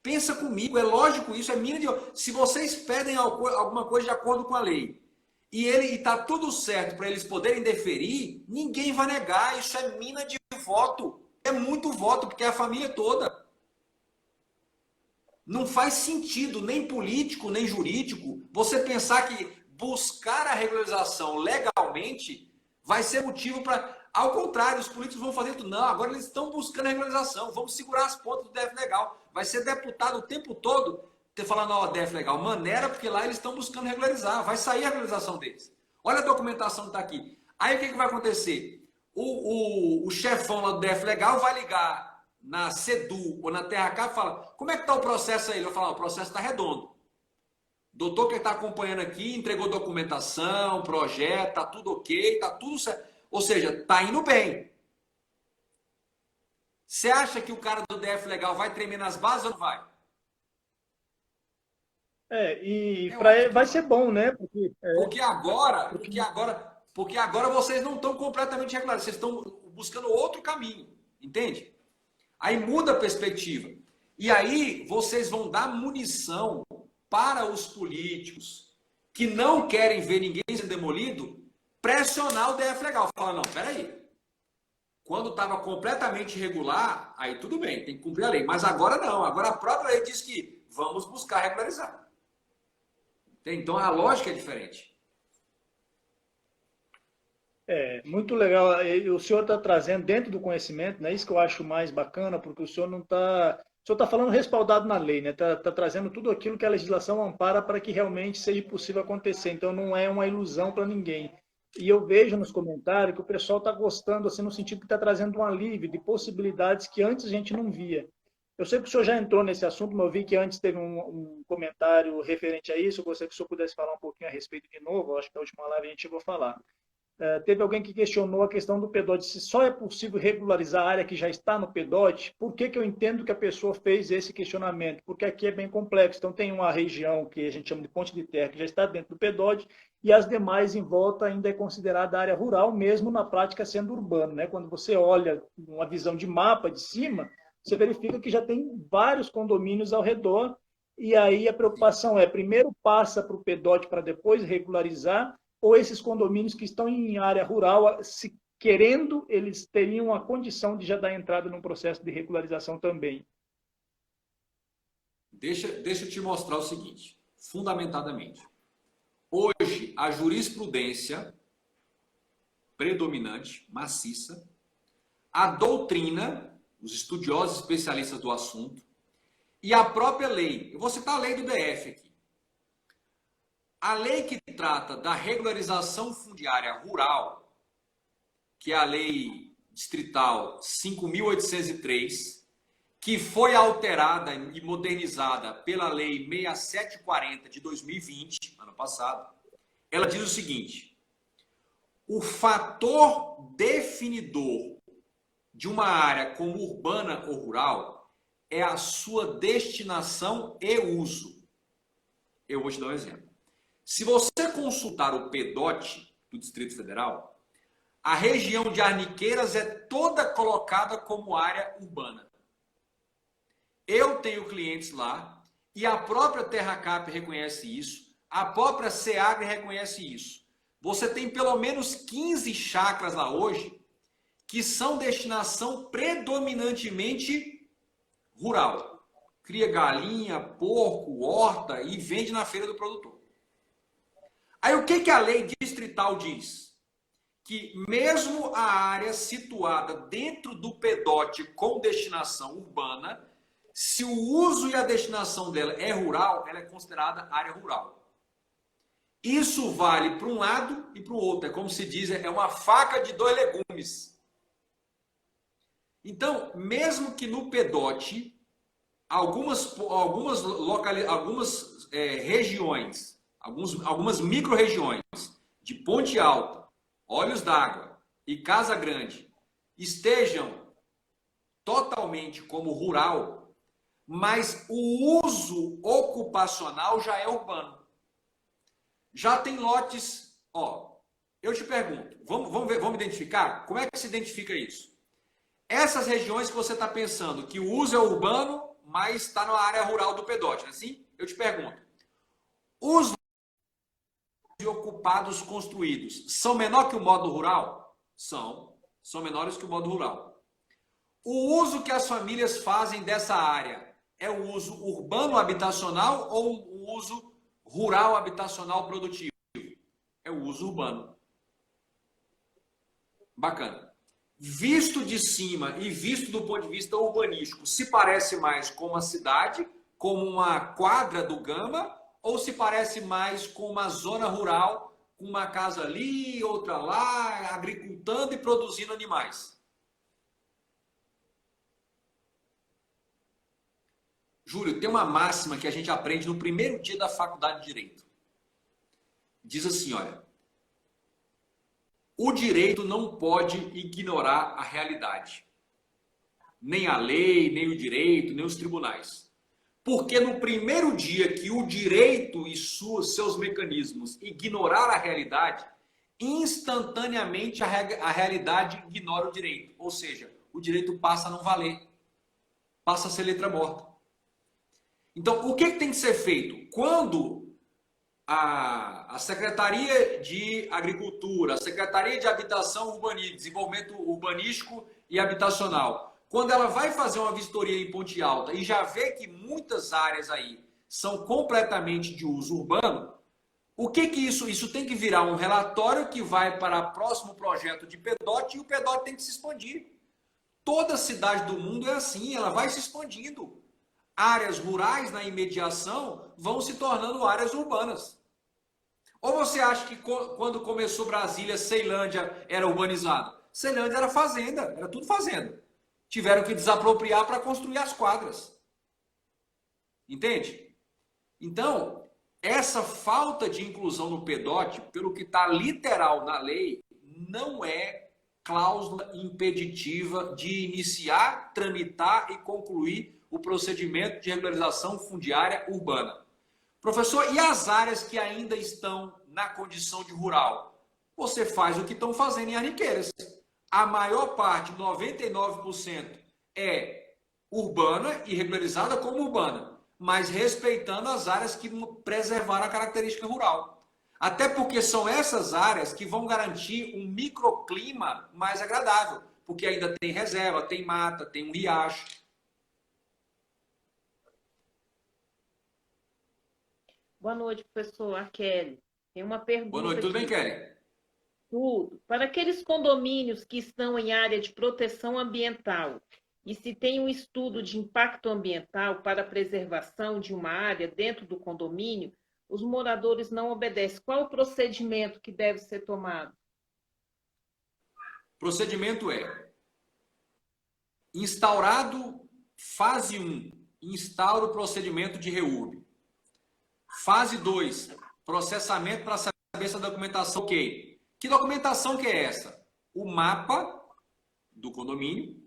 Pensa comigo, é lógico isso, é mina de voto. Se vocês pedem alguma coisa de acordo com a lei e está tudo certo para eles poderem deferir, ninguém vai negar. Isso é mina de voto. É muito voto, porque é a família toda. Não faz sentido, nem político, nem jurídico, você pensar que buscar a regularização legalmente vai ser motivo para... Ao contrário, os políticos vão fazer tudo. Não, agora eles estão buscando a regularização. Vamos segurar as pontas do DF Legal. Vai ser deputado o tempo todo falando, ó, DF Legal, maneira, porque lá eles estão buscando regularizar. Vai sair a regularização deles. Olha a documentação que está aqui. Aí o que vai acontecer? O chefão lá do DF Legal vai ligar na CEDU ou na TRK e fala, como é que está o processo aí? Ele vai falar, o processo está redondo. O doutor que está acompanhando aqui entregou documentação, projeto, está tudo ok, está tudo certo. Ou seja, está indo bem. Você acha que o cara do DF Legal vai tremer nas bases ou não vai? Para ele vai ser bom, né? Porque agora vocês não estão completamente regulares, vocês estão buscando outro caminho, entende? Aí muda a perspectiva. E aí vocês vão dar munição para os políticos que não querem ver ninguém sendo demolido, pressionar o DF Legal. Fala, não, peraí. Quando estava completamente irregular, aí tudo bem, tem que cumprir a lei. Mas agora não. Agora a própria lei diz que vamos buscar regularizar. Então a lógica é diferente. Muito legal. O senhor está trazendo dentro do conhecimento, né? Isso que eu acho mais bacana, porque o senhor não está... O senhor está falando respaldado na lei, né? Está trazendo tudo aquilo que a legislação ampara para que realmente seja possível acontecer. Então não é uma ilusão para ninguém. E eu vejo nos comentários que o pessoal está gostando, assim, no sentido que está trazendo um alívio de possibilidades que antes a gente não via. Eu sei que o senhor já entrou nesse assunto, mas eu vi que antes teve um comentário referente a isso. Eu gostaria que o senhor pudesse falar um pouquinho a respeito de novo. Eu acho que na última live a gente chegou a falar. Teve alguém que questionou a questão do PEDOT, se só é possível regularizar a área que já está no PEDOT. Por que eu entendo que a pessoa fez esse questionamento? Porque aqui é bem complexo. Então, tem uma região que a gente chama de ponte de terra, que já está dentro do PEDOT, e as demais em volta ainda é considerada área rural, mesmo na prática sendo urbano, né? Quando você olha uma visão de mapa de cima, você verifica que já tem vários condomínios ao redor, e aí a preocupação é, primeiro passa para o PEDOT para depois regularizar, ou esses condomínios que estão em área rural, se querendo, eles teriam a condição de já dar entrada num processo de regularização também. Deixa eu te mostrar o seguinte, fundamentadamente. Hoje, a jurisprudência predominante, maciça, a doutrina, os estudiosos especialistas do assunto, e a própria lei. Eu vou citar a lei do DF aqui. A lei que trata da regularização fundiária rural, que é a lei distrital 5.803, que foi alterada e modernizada pela lei 6740 de 2020, ano passado, ela diz o seguinte: o fator definidor de uma área como urbana ou rural é a sua destinação e uso. Eu vou te dar um exemplo. Se você consultar o PEDOT do Distrito Federal, a região de Arniqueiras é toda colocada como área urbana. Eu tenho clientes lá e a própria TerraCap reconhece isso. A própria SEAGRE reconhece isso. Você tem pelo menos 15 chácaras lá hoje que são destinação predominantemente rural. Cria galinha, porco, horta e vende na feira do produtor. Aí o que a lei distrital diz? Que mesmo a área situada dentro do PEDOT com destinação urbana, se o uso e a destinação dela é rural, ela é considerada área rural. Isso vale para um lado e para o outro. É como se diz, é uma faca de dois legumes. Então, mesmo que no PEDOT, algumas regiões, algumas micro-regiões de Ponte Alta, Olhos d'Água e Casa Grande estejam totalmente como rural, mas o uso ocupacional já é urbano. Já tem lotes, ó, eu te pergunto, vamos ver, vamos identificar? Como é que se identifica isso? Essas regiões que você está pensando que o uso é urbano, mas está na área rural do PEDOT, não é assim? Eu te pergunto, os ocupados construídos são menor que o modo rural? São menores que o modo rural. O uso que as famílias fazem dessa área é o uso urbano habitacional ou o uso rural habitacional produtivo? É o uso urbano. Bacana. Visto de cima e visto do ponto de vista urbanístico, se parece mais com uma cidade, como uma quadra do Gama, ou se parece mais com uma zona rural, com uma casa ali, outra lá, agricultando e produzindo animais? Júlio, tem uma máxima que a gente aprende no primeiro dia da faculdade de Direito. Diz assim, olha, o direito não pode ignorar a realidade. Nem a lei, nem o direito, nem os tribunais. Porque no primeiro dia que o direito e seus mecanismos ignorar a realidade, instantaneamente a realidade ignora o direito. Ou seja, o direito passa a não valer. Passa a ser letra morta. Então, o que tem que ser feito? Quando a Secretaria de Agricultura, a Secretaria de Habitação, Urbanismo, Desenvolvimento Urbanístico e Habitacional, quando ela vai fazer uma vistoria em Ponte Alta e já vê que muitas áreas aí são completamente de uso urbano, o que isso? Isso tem que virar um relatório que vai para o próximo projeto de PEDOT e o PEDOT tem que se expandir. Toda cidade do mundo é assim, ela vai se expandindo. Áreas rurais na imediação vão se tornando áreas urbanas. Ou você acha que quando começou Brasília, Ceilândia era urbanizado? Ceilândia era fazenda, era tudo fazenda. Tiveram que desapropriar para construir as quadras. Entende? Então, essa falta de inclusão no PEDOT, pelo que está literal na lei, não é cláusula impeditiva de iniciar, tramitar e concluir o procedimento de regularização fundiária urbana. Professor, e as áreas que ainda estão na condição de rural? Você faz o que estão fazendo em Ariqueiras. A maior parte, 99%, é urbana e regularizada como urbana, mas respeitando as áreas que preservaram a característica rural. Até porque são essas áreas que vão garantir um microclima mais agradável, porque ainda tem reserva, tem mata, tem um riacho. Boa noite, professor. A Kelly. Tem uma pergunta. Boa noite, tudo bem, Kelly? Tudo. Para aqueles condomínios que estão em área de proteção ambiental, e se tem um estudo de impacto ambiental para a preservação de uma área dentro do condomínio, os moradores não obedecem. Qual o procedimento que deve ser tomado? Procedimento é instaurado fase 1, instaura o procedimento de REURB. Fase 2, processamento para saber se a documentação ok. Que documentação que é essa? O mapa do condomínio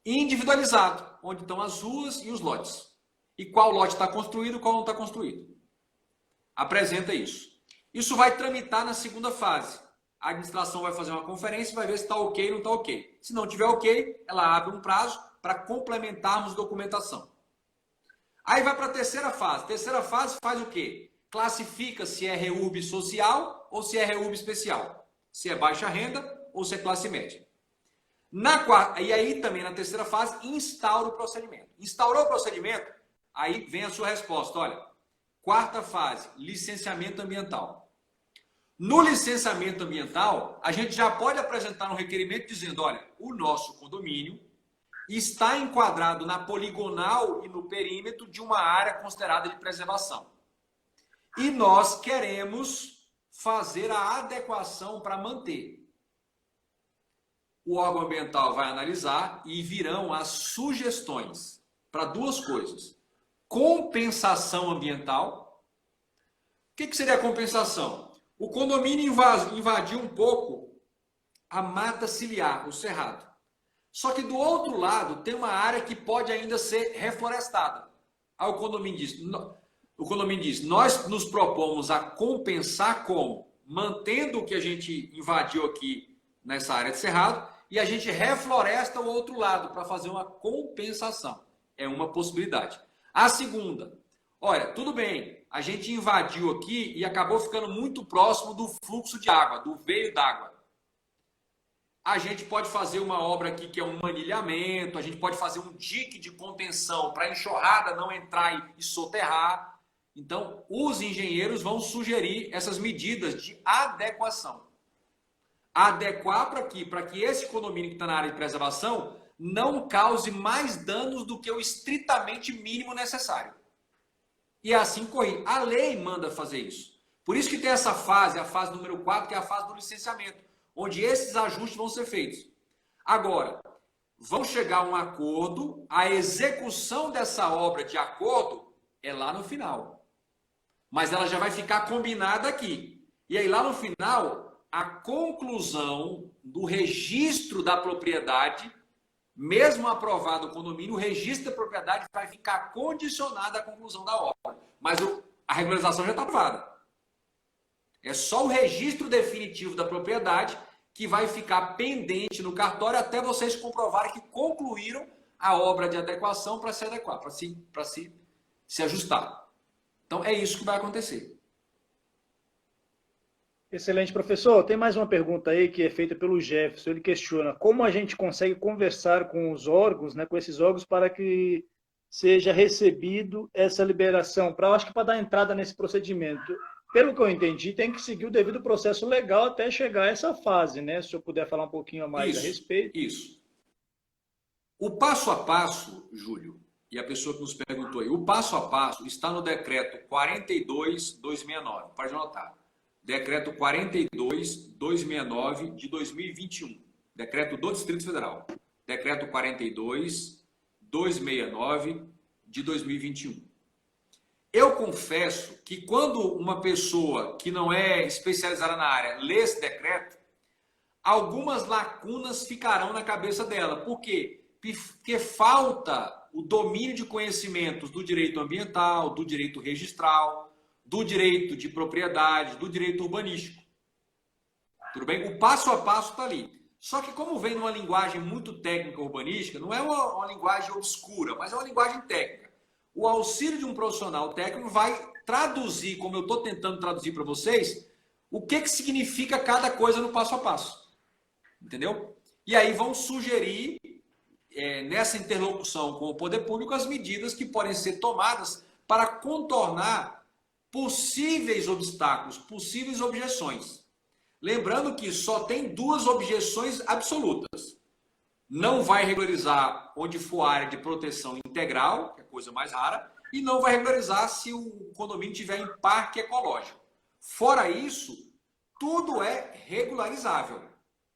individualizado, onde estão as ruas e os lotes. E qual lote está construído e qual não está construído. Apresenta isso. Isso vai tramitar na segunda fase. A administração vai fazer uma conferência e vai ver se está ok ou não está ok. Se não tiver ok, ela abre um prazo para complementarmos documentação. Aí vai para a terceira fase. Terceira fase faz o quê? classifica se é REURB social ou se é REURB especial, se é baixa renda ou se é classe média. E aí também na terceira fase, instaura o procedimento. Instaurou o procedimento, aí vem a sua resposta. Olha, quarta fase, licenciamento ambiental. No licenciamento ambiental, a gente já pode apresentar um requerimento dizendo, olha, o nosso condomínio está enquadrado na poligonal e no perímetro de uma área considerada de preservação. E nós queremos fazer a adequação para manter. O órgão ambiental vai analisar e virão as sugestões para duas coisas. Compensação ambiental. O que seria a compensação? O condomínio invadiu um pouco a mata ciliar, o cerrado. Só que do outro lado tem uma área que pode ainda ser reflorestada. Aí o condomínio diz, nós nos propomos a compensar como? Mantendo o que a gente invadiu aqui nessa área de cerrado e a gente refloresta o outro lado para fazer uma compensação. É uma possibilidade. A segunda, olha, tudo bem, a gente invadiu aqui e acabou ficando muito próximo do fluxo de água, do veio d'água. A gente pode fazer uma obra aqui que é um manilhamento, a gente pode fazer um dique de contenção para a enxurrada não entrar e soterrar. Então, os engenheiros vão sugerir essas medidas de adequação. Adequar para que esse condomínio que está na área de preservação não cause mais danos do que o estritamente mínimo necessário. E assim correr. A lei manda fazer isso. Por isso que tem essa fase, a fase número 4, que é a fase do licenciamento, onde esses ajustes vão ser feitos. Agora, vão chegar a um acordo, a execução dessa obra de acordo é lá no final. Mas ela já vai ficar combinada aqui. E aí lá no final, a conclusão do registro da propriedade, mesmo aprovado o condomínio, o registro da propriedade vai ficar condicionado à conclusão da obra. Mas a regularização já está aprovada. É só o registro definitivo da propriedade que vai ficar pendente no cartório até vocês comprovarem que concluíram a obra de adequação para se adequar, para se ajustar. Então, é isso que vai acontecer. Excelente, professor. Tem mais uma pergunta aí que é feita pelo Jefferson. Ele questiona como a gente consegue conversar com os órgãos, né, com esses órgãos, para que seja recebido essa liberação, acho que para dar entrada nesse procedimento. Pelo que eu entendi, tem que seguir o devido processo legal até chegar a essa fase, né? Se eu puder falar um pouquinho a mais a respeito. Isso. O passo a passo, Júlio, e a pessoa que nos perguntou aí, o passo a passo está no decreto 42.269, pode anotar. Decreto 42.269 de 2021. Decreto do Distrito Federal. Decreto 42.269 de 2021. Eu confesso que quando uma pessoa que não é especializada na área lê esse decreto, algumas lacunas ficarão na cabeça dela. Por quê? Porque falta o domínio de conhecimentos do direito ambiental, do direito registral, do direito de propriedade, do direito urbanístico. Tudo bem? O passo a passo está ali. Só que como vem numa linguagem muito técnica urbanística, não é uma linguagem obscura, mas é uma linguagem técnica. O auxílio de um profissional técnico vai traduzir, como eu estou tentando traduzir para vocês, o que significa cada coisa no passo a passo. Entendeu? E aí vão sugerir, nessa interlocução com o poder público, as medidas que podem ser tomadas para contornar possíveis obstáculos, possíveis objeções. Lembrando que só tem duas objeções absolutas. Não vai regularizar onde for área de proteção integral, que é coisa mais rara, e não vai regularizar se o condomínio tiver em parque ecológico. Fora isso, tudo é regularizável.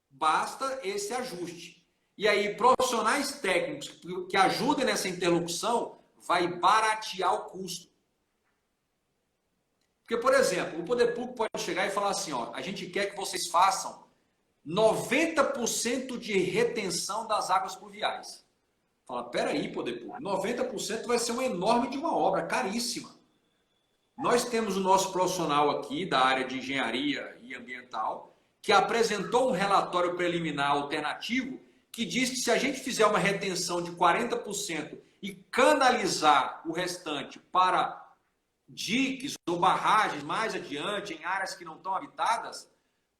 Basta esse ajuste. E aí, profissionais técnicos que ajudem nessa interlocução vai baratear o custo. Porque, por exemplo, o poder público pode chegar e falar assim, ó, a gente quer que vocês façam 90% de retenção das águas pluviais. Fala, peraí, poder público, 90% vai ser um enorme de uma obra, caríssima. Nós temos o nosso profissional aqui da área de engenharia e ambiental, que apresentou um relatório preliminar alternativo que diz que se a gente fizer uma retenção de 40% e canalizar o restante para diques ou barragens mais adiante, em áreas que não estão habitadas,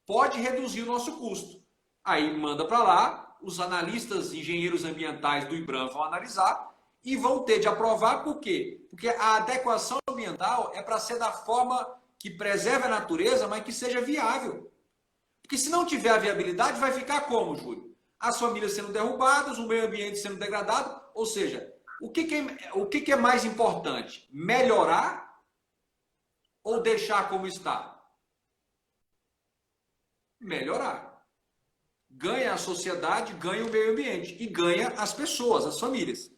pode reduzir o nosso custo. Aí manda para lá, os analistas, engenheiros ambientais do IBRAM vão analisar e vão ter de aprovar. Por quê? Porque a adequação ambiental é para ser da forma que preserve a natureza, mas que seja viável. Porque se não tiver a viabilidade, vai ficar como, Júlio? As famílias sendo derrubadas, o meio ambiente sendo degradado. Ou seja, o que é mais importante? Melhorar ou deixar como está? Melhorar. Ganha a sociedade, ganha o meio ambiente e ganha as pessoas, as famílias.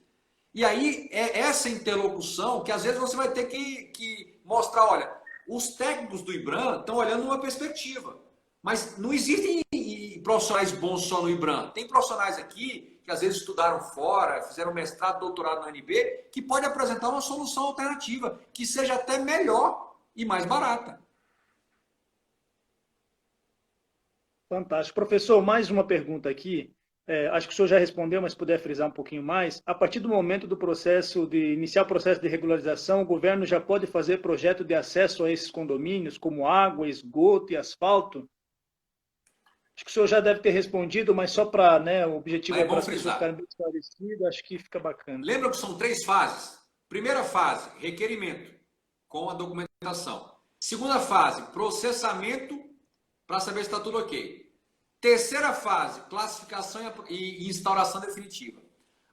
E aí é essa interlocução que às vezes você vai ter que mostrar, olha, os técnicos do IBRAM estão olhando uma perspectiva, mas não existem profissionais bons só no IBRAM. Tem profissionais aqui que às vezes estudaram fora, fizeram mestrado, doutorado no UNB, que pode apresentar uma solução alternativa, que seja até melhor e mais barata. Fantástico. Professor, mais uma pergunta aqui. Acho que o senhor já respondeu, mas se puder frisar um pouquinho mais. A partir do momento do processo de iniciar o processo de regularização, o governo já pode fazer projeto de acesso a esses condomínios, como água, esgoto e asfalto? Acho que o senhor já deve ter respondido, mas só para, né, o objetivo é para as pessoas ficarem bem esclarecidas, acho que fica bacana. Lembra que são 3 fases? Primeira fase, requerimento, com a documentação. Segunda fase, processamento, para saber se está tudo ok. Terceira fase, classificação e instauração definitiva.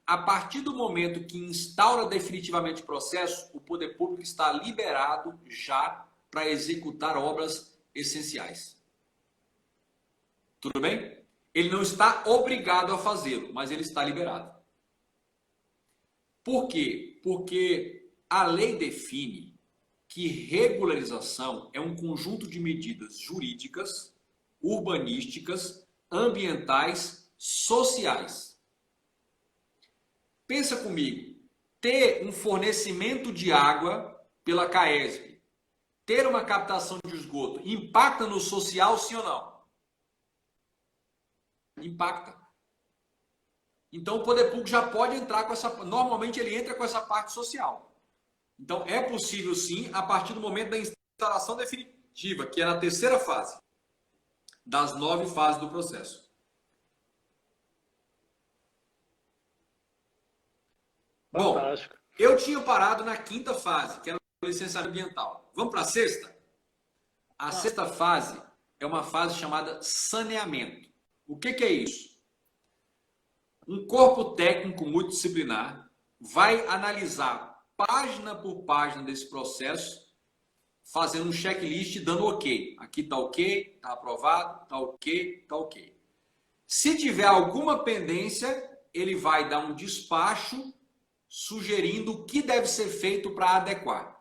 A partir do momento que instaura definitivamente o processo, o poder público está liberado já para executar obras essenciais. Tudo bem? Ele não está obrigado a fazê-lo, mas ele está liberado. Por quê? Porque a lei define que regularização é um conjunto de medidas jurídicas, urbanísticas, ambientais, sociais. Pensa comigo, ter um fornecimento de água pela CAESB, ter uma captação de esgoto, impacta no social, sim ou não? Impacta. Então o poder público já pode entrar com essa... Normalmente ele entra com essa parte social. Então é possível sim, a partir do momento da instalação definitiva, que é na terceira fase das 9 fases do processo. Fantástico. Bom, eu tinha parado na 5ª fase, que era o licenciamento ambiental. Vamos para a 6ª? A 6ª fase é uma fase chamada saneamento. O que é isso? Um corpo técnico multidisciplinar vai analisar página por página desse processo, fazendo um checklist, dando ok. Aqui está ok, está aprovado, está ok, está ok. Se tiver alguma pendência, ele vai dar um despacho sugerindo o que deve ser feito para adequar.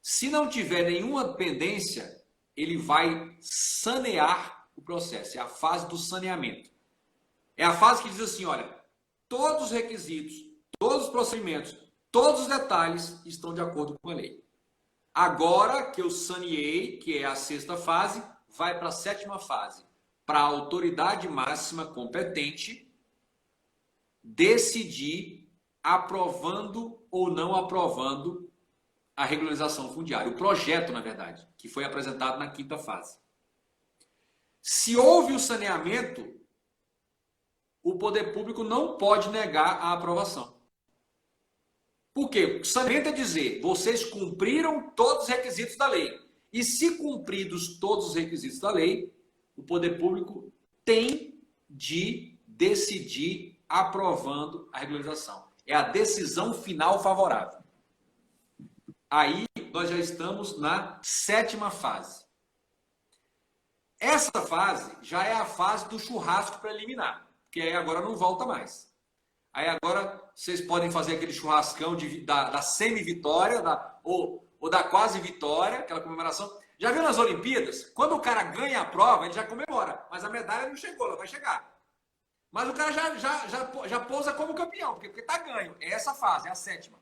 Se não tiver nenhuma pendência, ele vai sanear o processo. É a fase do saneamento. É a fase que diz assim, olha, todos os requisitos, todos os procedimentos, todos os detalhes estão de acordo com a lei. Agora que eu saneei, que é a 6ª fase, vai para a 7ª fase, para a autoridade máxima competente decidir aprovando ou não aprovando a regularização fundiária. O projeto, na verdade, que foi apresentado na 5ª fase. Se houve o saneamento, o poder público não pode negar a aprovação. Por quê? O saneamento é dizer, vocês cumpriram todos os requisitos da lei. E se cumpridos todos os requisitos da lei, o poder público tem de decidir aprovando a regularização. É a decisão final favorável. Aí nós já estamos na 7ª fase. Essa fase já é a fase do churrasco preliminar, que aí agora não volta mais. Aí agora vocês podem fazer aquele churrascão da semi-vitória ou da quase vitória, aquela comemoração. Já viu nas Olimpíadas? Quando o cara ganha a prova, ele já comemora, mas a medalha não chegou, ela vai chegar. Mas o cara já pousa como campeão, porque está ganho. É essa fase, é a 7ª.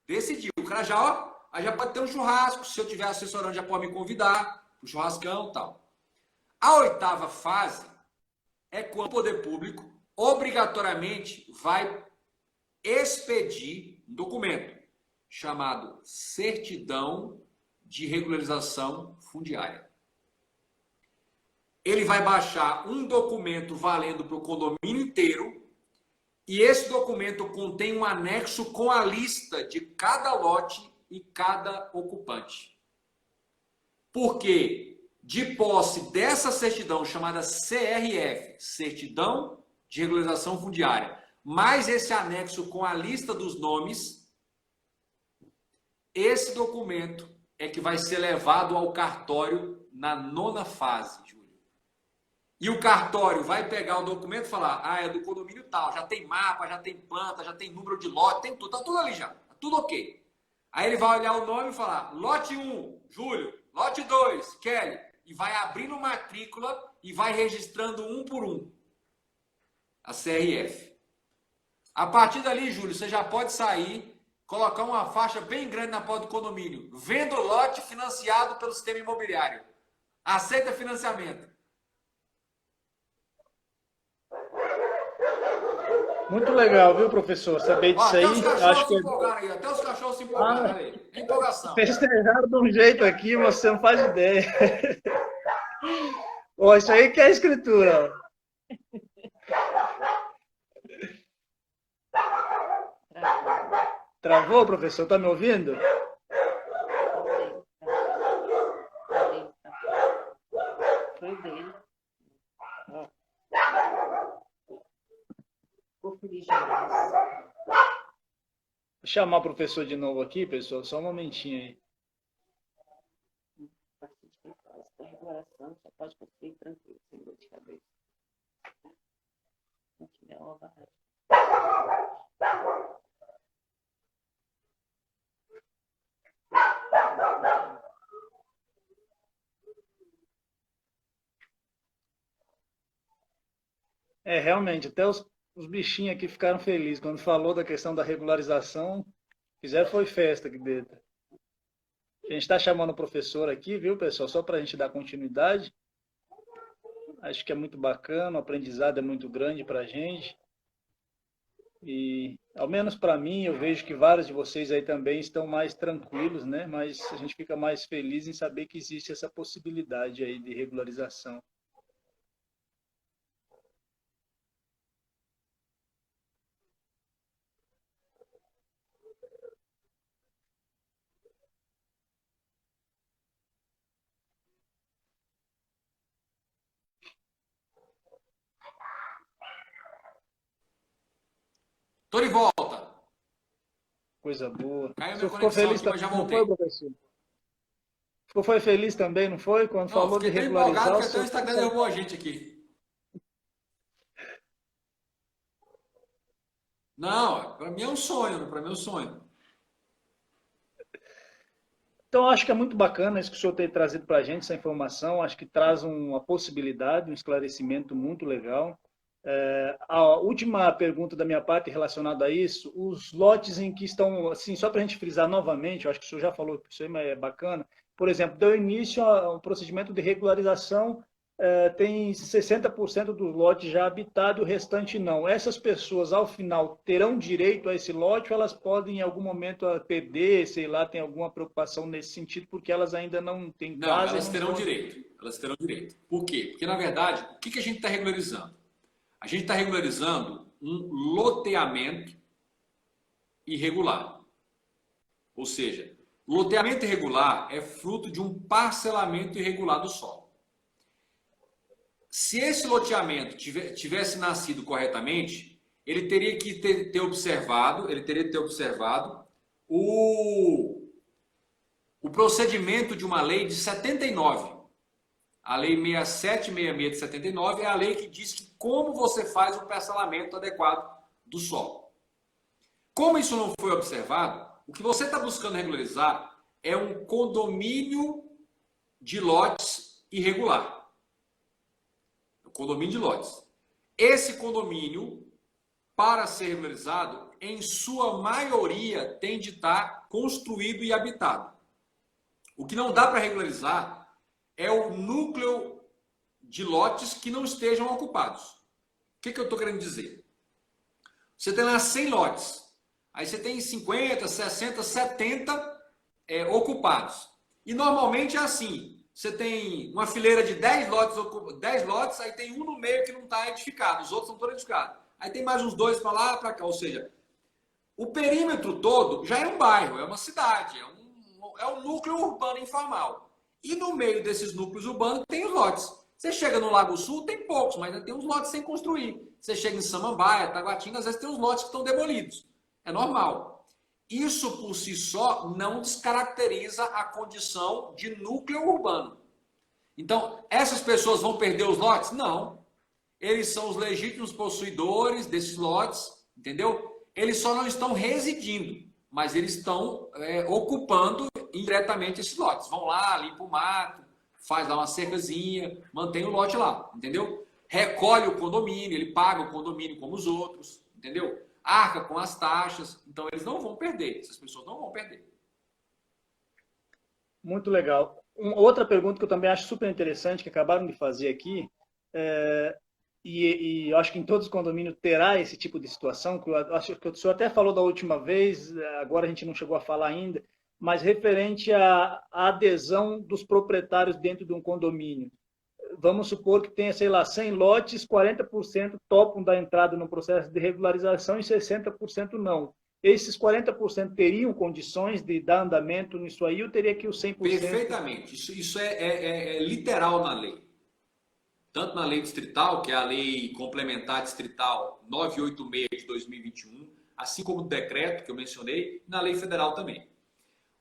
Decidiu. O cara já pode ter um churrasco, se eu estiver assessorando, já pode me convidar para o churrascão e tal. A 8ª fase é quando o poder público obrigatoriamente vai expedir um documento chamado certidão de regularização fundiária. Ele vai baixar um documento valendo para o condomínio inteiro e esse documento contém um anexo com a lista de cada lote e cada ocupante. Porque, de posse dessa certidão chamada CRF, Certidão de Regularização Fundiária, mais esse anexo com a lista dos nomes, esse documento é que vai ser levado ao cartório na 9ª fase, Júlio. E o cartório vai pegar o documento e falar, ah, é do condomínio tal, já tem mapa, já tem planta, já tem número de lote, tem tudo, tá tudo ali já, tá tudo ok. Aí ele vai olhar o nome e falar, lote 1, Júlio, lote 2, Kelly, e vai abrindo matrícula e vai registrando um por um, a CRF. A partir dali, Júlio, você já pode sair, colocar uma faixa bem grande na porta do condomínio, vendo lote financiado pelo sistema imobiliário. Aceita financiamento. Muito legal, viu, professor? Saber disso aí. Até os cachorros Acho se que empolgaram aí, até os cachorros se empolgaram aí. É empolgação. festejaram de um jeito aqui, você não faz ideia. Ó, isso aí que é escritura. Travou, professor? Tá me ouvindo? Foi dele. Vou chamar o professor de novo aqui, pessoal. Só um momentinho aí. Regulação só pode construir tranquilo, sem dor de cabeça. Não tiver uma barragem. Realmente, até os bichinhos aqui ficaram felizes. Quando falou da questão da regularização, fizeram foi festa aqui dentro. A gente está chamando o professor aqui, viu, pessoal? Só para a gente dar continuidade. Acho que é muito bacana, o aprendizado é muito grande para a gente. E, ao menos para mim, eu vejo que vários de vocês aí também estão mais tranquilos, né? Mas a gente fica mais feliz em saber que existe essa possibilidade aí de regularização. Tô de volta. Coisa boa. Caiu Você minha ficou conexão feliz aqui, mas também, já não voltei. foi, professor? Foi feliz também, não foi? Quando Não, falou de fiquei tão regularizar empolgado o que até o seu... Instagram derrubou a gente aqui. Não, para mim é um sonho, para mim é um sonho. Então, acho que é muito bacana isso que o senhor tem trazido para a gente, essa informação. Acho que traz uma possibilidade, um esclarecimento muito legal. A última pergunta da minha parte relacionada a isso, os lotes em que estão, assim, só para a gente frisar novamente, eu acho que o senhor já falou que isso aí, mas é bacana. Por exemplo, deu início a um procedimento de regularização, tem 60% do lote já habitado, o restante não. Essas pessoas, ao final, terão direito a esse lote ou elas podem, em algum momento, perder, sei lá, tem alguma preocupação nesse sentido, porque elas ainda não têm Não, casa? elas terão direito. Elas terão direito. Por quê? Porque, na verdade, o que a gente está regularizando? A gente está regularizando um loteamento irregular. Ou seja, o loteamento irregular é fruto de um parcelamento irregular do solo. Se esse loteamento tivesse nascido corretamente, ele teria que ter observado o procedimento de uma lei de 79. A lei 6766 de 79 é a lei que diz que como você faz o parcelamento adequado do solo. Como isso não foi observado, o que você está buscando regularizar é um condomínio de lotes irregular. Condomínio de lotes. Esse condomínio, para ser regularizado, em sua maioria tem de estar construído e habitado. O que não dá para regularizar é o núcleo de lotes que não estejam ocupados. O que eu estou querendo dizer? Você tem lá 100 lotes. Aí você tem 50, 60, 70 ocupados. E normalmente é assim, você tem uma fileira de 10 lotes, aí tem um no meio que não está edificado, os outros estão todos edificados. Aí tem mais uns dois para lá, para cá, ou seja, o perímetro todo já é um bairro, é uma cidade, é um núcleo urbano informal. E no meio desses núcleos urbanos tem os lotes. Você chega no Lago Sul, tem poucos, mas ainda tem uns lotes sem construir. Você chega em Samambaia, Taguatinga, às vezes tem uns lotes que estão demolidos. É normal. Isso por si só não descaracteriza a condição de núcleo urbano. Então, essas pessoas vão perder os lotes? Não. Eles são os legítimos possuidores desses lotes, entendeu? Eles só não estão residindo, mas eles estão ocupando indiretamente esses lotes. Vão lá, limpa o mato, faz lá uma cercazinha, mantém o lote lá, entendeu? Recolhe o condomínio, ele paga o condomínio como os outros, entendeu? Arca com as taxas, então eles não vão perder, essas pessoas não vão perder. Muito legal. Outra pergunta que eu também acho super interessante, que acabaram de fazer aqui, e eu acho que em todos os condomínios terá esse tipo de situação, que eu acho que o senhor até falou da última vez, agora a gente não chegou a falar ainda, mas referente à adesão dos proprietários dentro de um condomínio. Vamos supor que tenha, sei lá, 100 lotes, 40% topam da entrada no processo de regularização e 60% não. Esses 40% teriam condições de dar andamento nisso aí ou teria que os 100%? Perfeitamente. Isso é literal na lei. Tanto na lei distrital, que é a lei complementar distrital 986 de 2021, assim como o decreto que eu mencionei, na lei federal também.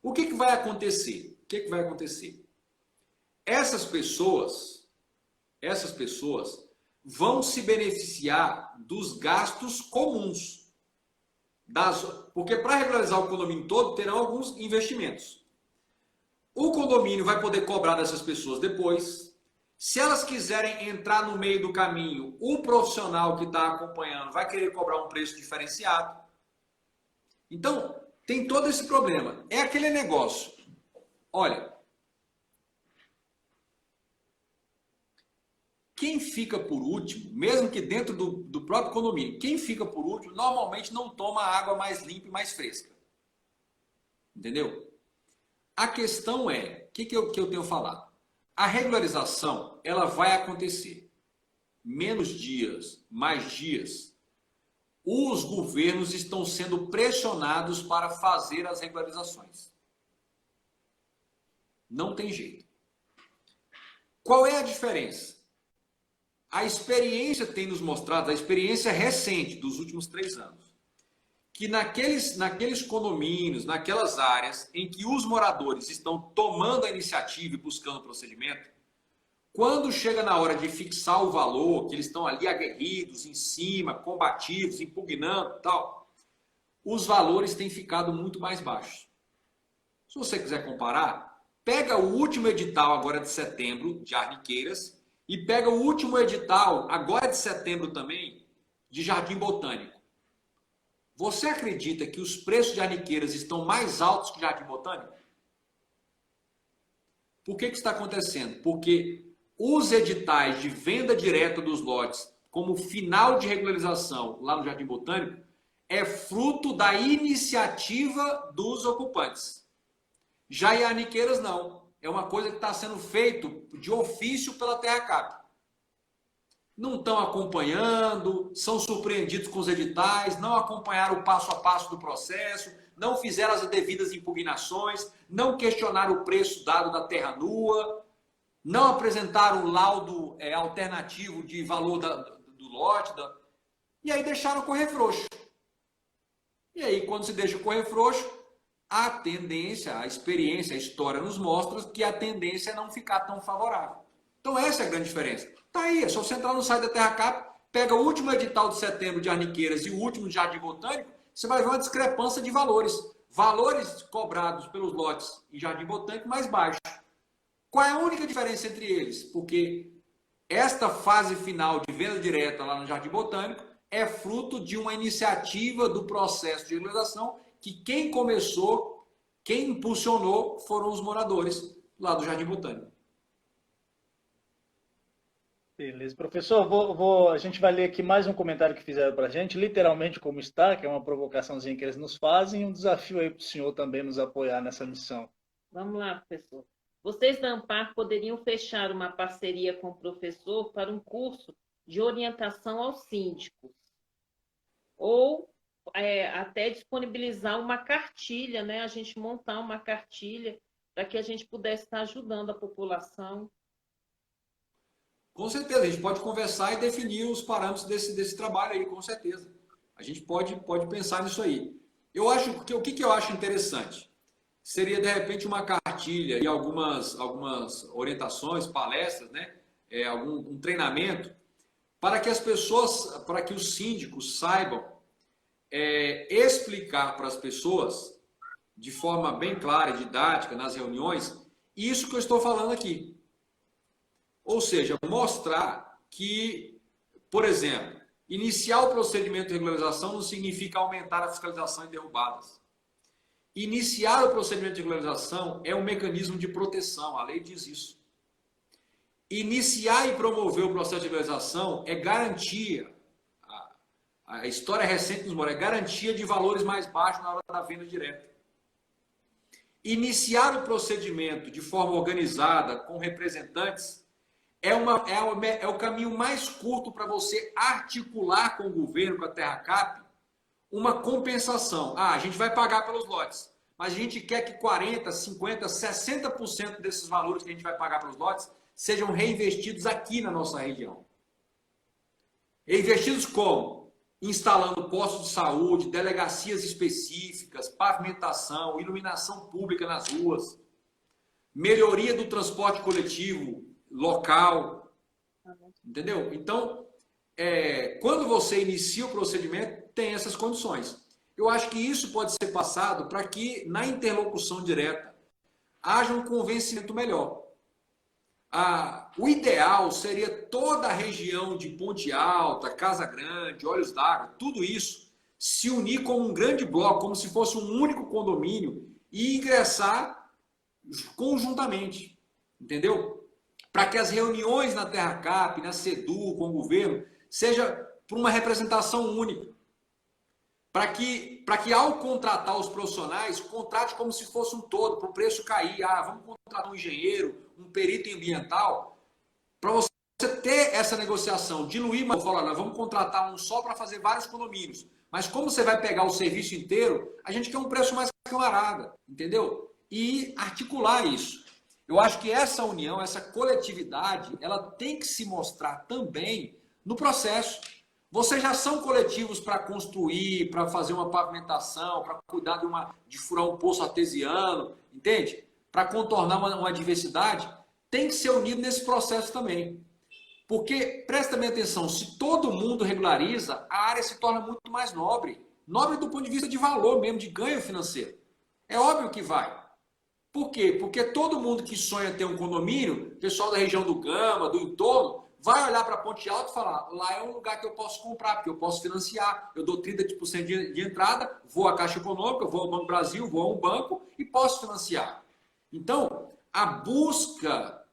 O que vai acontecer? O que vai acontecer? Essas pessoas vão se beneficiar dos gastos comuns. Porque para regularizar o condomínio todo, terão alguns investimentos. O condomínio vai poder cobrar dessas pessoas depois. Se elas quiserem entrar no meio do caminho, o profissional que está acompanhando vai querer cobrar um preço diferenciado. Então, tem todo esse problema. É aquele negócio. Olha, quem fica por último, mesmo que dentro do próprio condomínio, quem fica por último normalmente não toma água mais limpa e mais fresca. Entendeu? A questão é, o que eu tenho falado? A regularização, ela vai acontecer. Menos dias, mais dias. Os governos estão sendo pressionados para fazer as regularizações. Não tem jeito. Qual é a diferença? A experiência tem nos mostrado, a experiência recente dos últimos 3 anos, que naqueles condomínios, naquelas áreas em que os moradores estão tomando a iniciativa e buscando o procedimento, quando chega na hora de fixar o valor, que eles estão ali aguerridos, em cima, combativos, impugnando e tal, os valores têm ficado muito mais baixos. Se você quiser comparar, pega o último edital agora de setembro, de Arniqueiras, e pega o último edital, agora de setembro também, de Jardim Botânico. Você acredita que os preços de Arniqueiras estão mais altos que Jardim Botânico? Por que está acontecendo? Porque os editais de venda direta dos lotes, como final de regularização lá no Jardim Botânico, é fruto da iniciativa dos ocupantes. Já em Arniqueiras, não. É uma coisa que está sendo feito de ofício pela TerraCap. Não estão acompanhando, são surpreendidos com os editais, não acompanharam o passo a passo do processo, não fizeram as devidas impugnações, não questionaram o preço dado da terra nua, não apresentaram o laudo alternativo de valor do lote, e aí deixaram correr frouxo. E aí, quando se deixa correr frouxo, a tendência, a experiência, a história nos mostra que a tendência é não ficar tão favorável. Então essa é a grande diferença. Tá aí, é só você entrar no site da TerraCap, pega o último edital de setembro de Arniqueiras e o último de Jardim Botânico, você vai ver uma discrepância de valores. Valores cobrados pelos lotes em Jardim Botânico mais baixos. Qual é a única diferença entre eles? Porque esta fase final de venda direta lá no Jardim Botânico é fruto de uma iniciativa do processo de regularização que quem começou, quem impulsionou foram os moradores lá do Jardim Botânico. Beleza. Professor, a gente vai ler aqui mais um comentário que fizeram para a gente, literalmente como está, que é uma provocaçãozinha que eles nos fazem, e um desafio aí para o senhor também nos apoiar nessa missão. Vamos lá, professor. Vocês da Ampar poderiam fechar uma parceria com o professor para um curso de orientação aos síndicos. Ou até disponibilizar uma cartilha, né? A gente montar uma cartilha para que a gente pudesse estar ajudando a população. Com certeza, a gente pode conversar e definir os parâmetros desse trabalho aí, com certeza. A gente pode pensar nisso aí. Eu acho que o que eu acho interessante seria, de repente, uma cartilha e algumas orientações, palestras, né? Um treinamento para que as pessoas, para que os síndicos saibam explicar para as pessoas de forma bem clara e didática nas reuniões isso que eu estou falando aqui. Ou seja, mostrar que, por exemplo, iniciar o procedimento de regularização não significa aumentar a fiscalização e derrubadas. Iniciar o procedimento de regularização é um mecanismo de proteção, a lei diz isso. Iniciar e promover o processo de regularização é garantia, a história recente nos mostra, é garantia de valores mais baixos na hora da venda direta. Iniciar o procedimento de forma organizada, com representantes, é o caminho mais curto para você articular com o governo, com a TerraCap, uma compensação. A gente vai pagar pelos lotes, mas a gente quer que 40%, 50%, 60% desses valores que a gente vai pagar pelos lotes sejam reinvestidos aqui na nossa região. Reinvestidos como? Instalando postos de saúde, delegacias específicas, pavimentação, iluminação pública nas ruas, melhoria do transporte coletivo local, entendeu? Então, quando você inicia o procedimento, tem essas condições. Eu acho que isso pode ser passado para que, na interlocução direta, haja um convencimento melhor. O ideal seria toda a região de Ponte Alta, Casa Grande, Olhos d'Água, tudo isso se unir como um grande bloco, como se fosse um único condomínio e ingressar conjuntamente, entendeu? Para que as reuniões na TerraCap, na SEDU, com o governo, seja por uma representação única. Para que ao contratar os profissionais, contrate como se fosse um todo, para o preço cair. Vamos contratar um engenheiro, um perito ambiental, para você ter essa negociação, diluir, mas falar, nós vamos contratar um só para fazer vários condomínios. Mas como você vai pegar o serviço inteiro, a gente quer um preço mais camarada, entendeu? E articular isso. Eu acho que essa união, essa coletividade, ela tem que se mostrar também no processo. Vocês já são coletivos para construir, para fazer uma pavimentação, para cuidar de furar um poço artesiano, entende? Para contornar uma diversidade, tem que ser unido nesse processo também. Porque, presta bem atenção, se todo mundo regulariza, a área se torna muito mais nobre. Nobre do ponto de vista de valor mesmo, de ganho financeiro. É óbvio que vai. Por quê? Porque todo mundo que sonha ter um condomínio, pessoal da região do Gama, do entorno, vai olhar para Ponte Alta e falar, lá é um lugar que eu posso comprar, porque eu posso financiar, eu dou 30% de entrada, vou à Caixa Econômica, vou ao Banco Brasil, vou a um banco e posso financiar. Então, a busca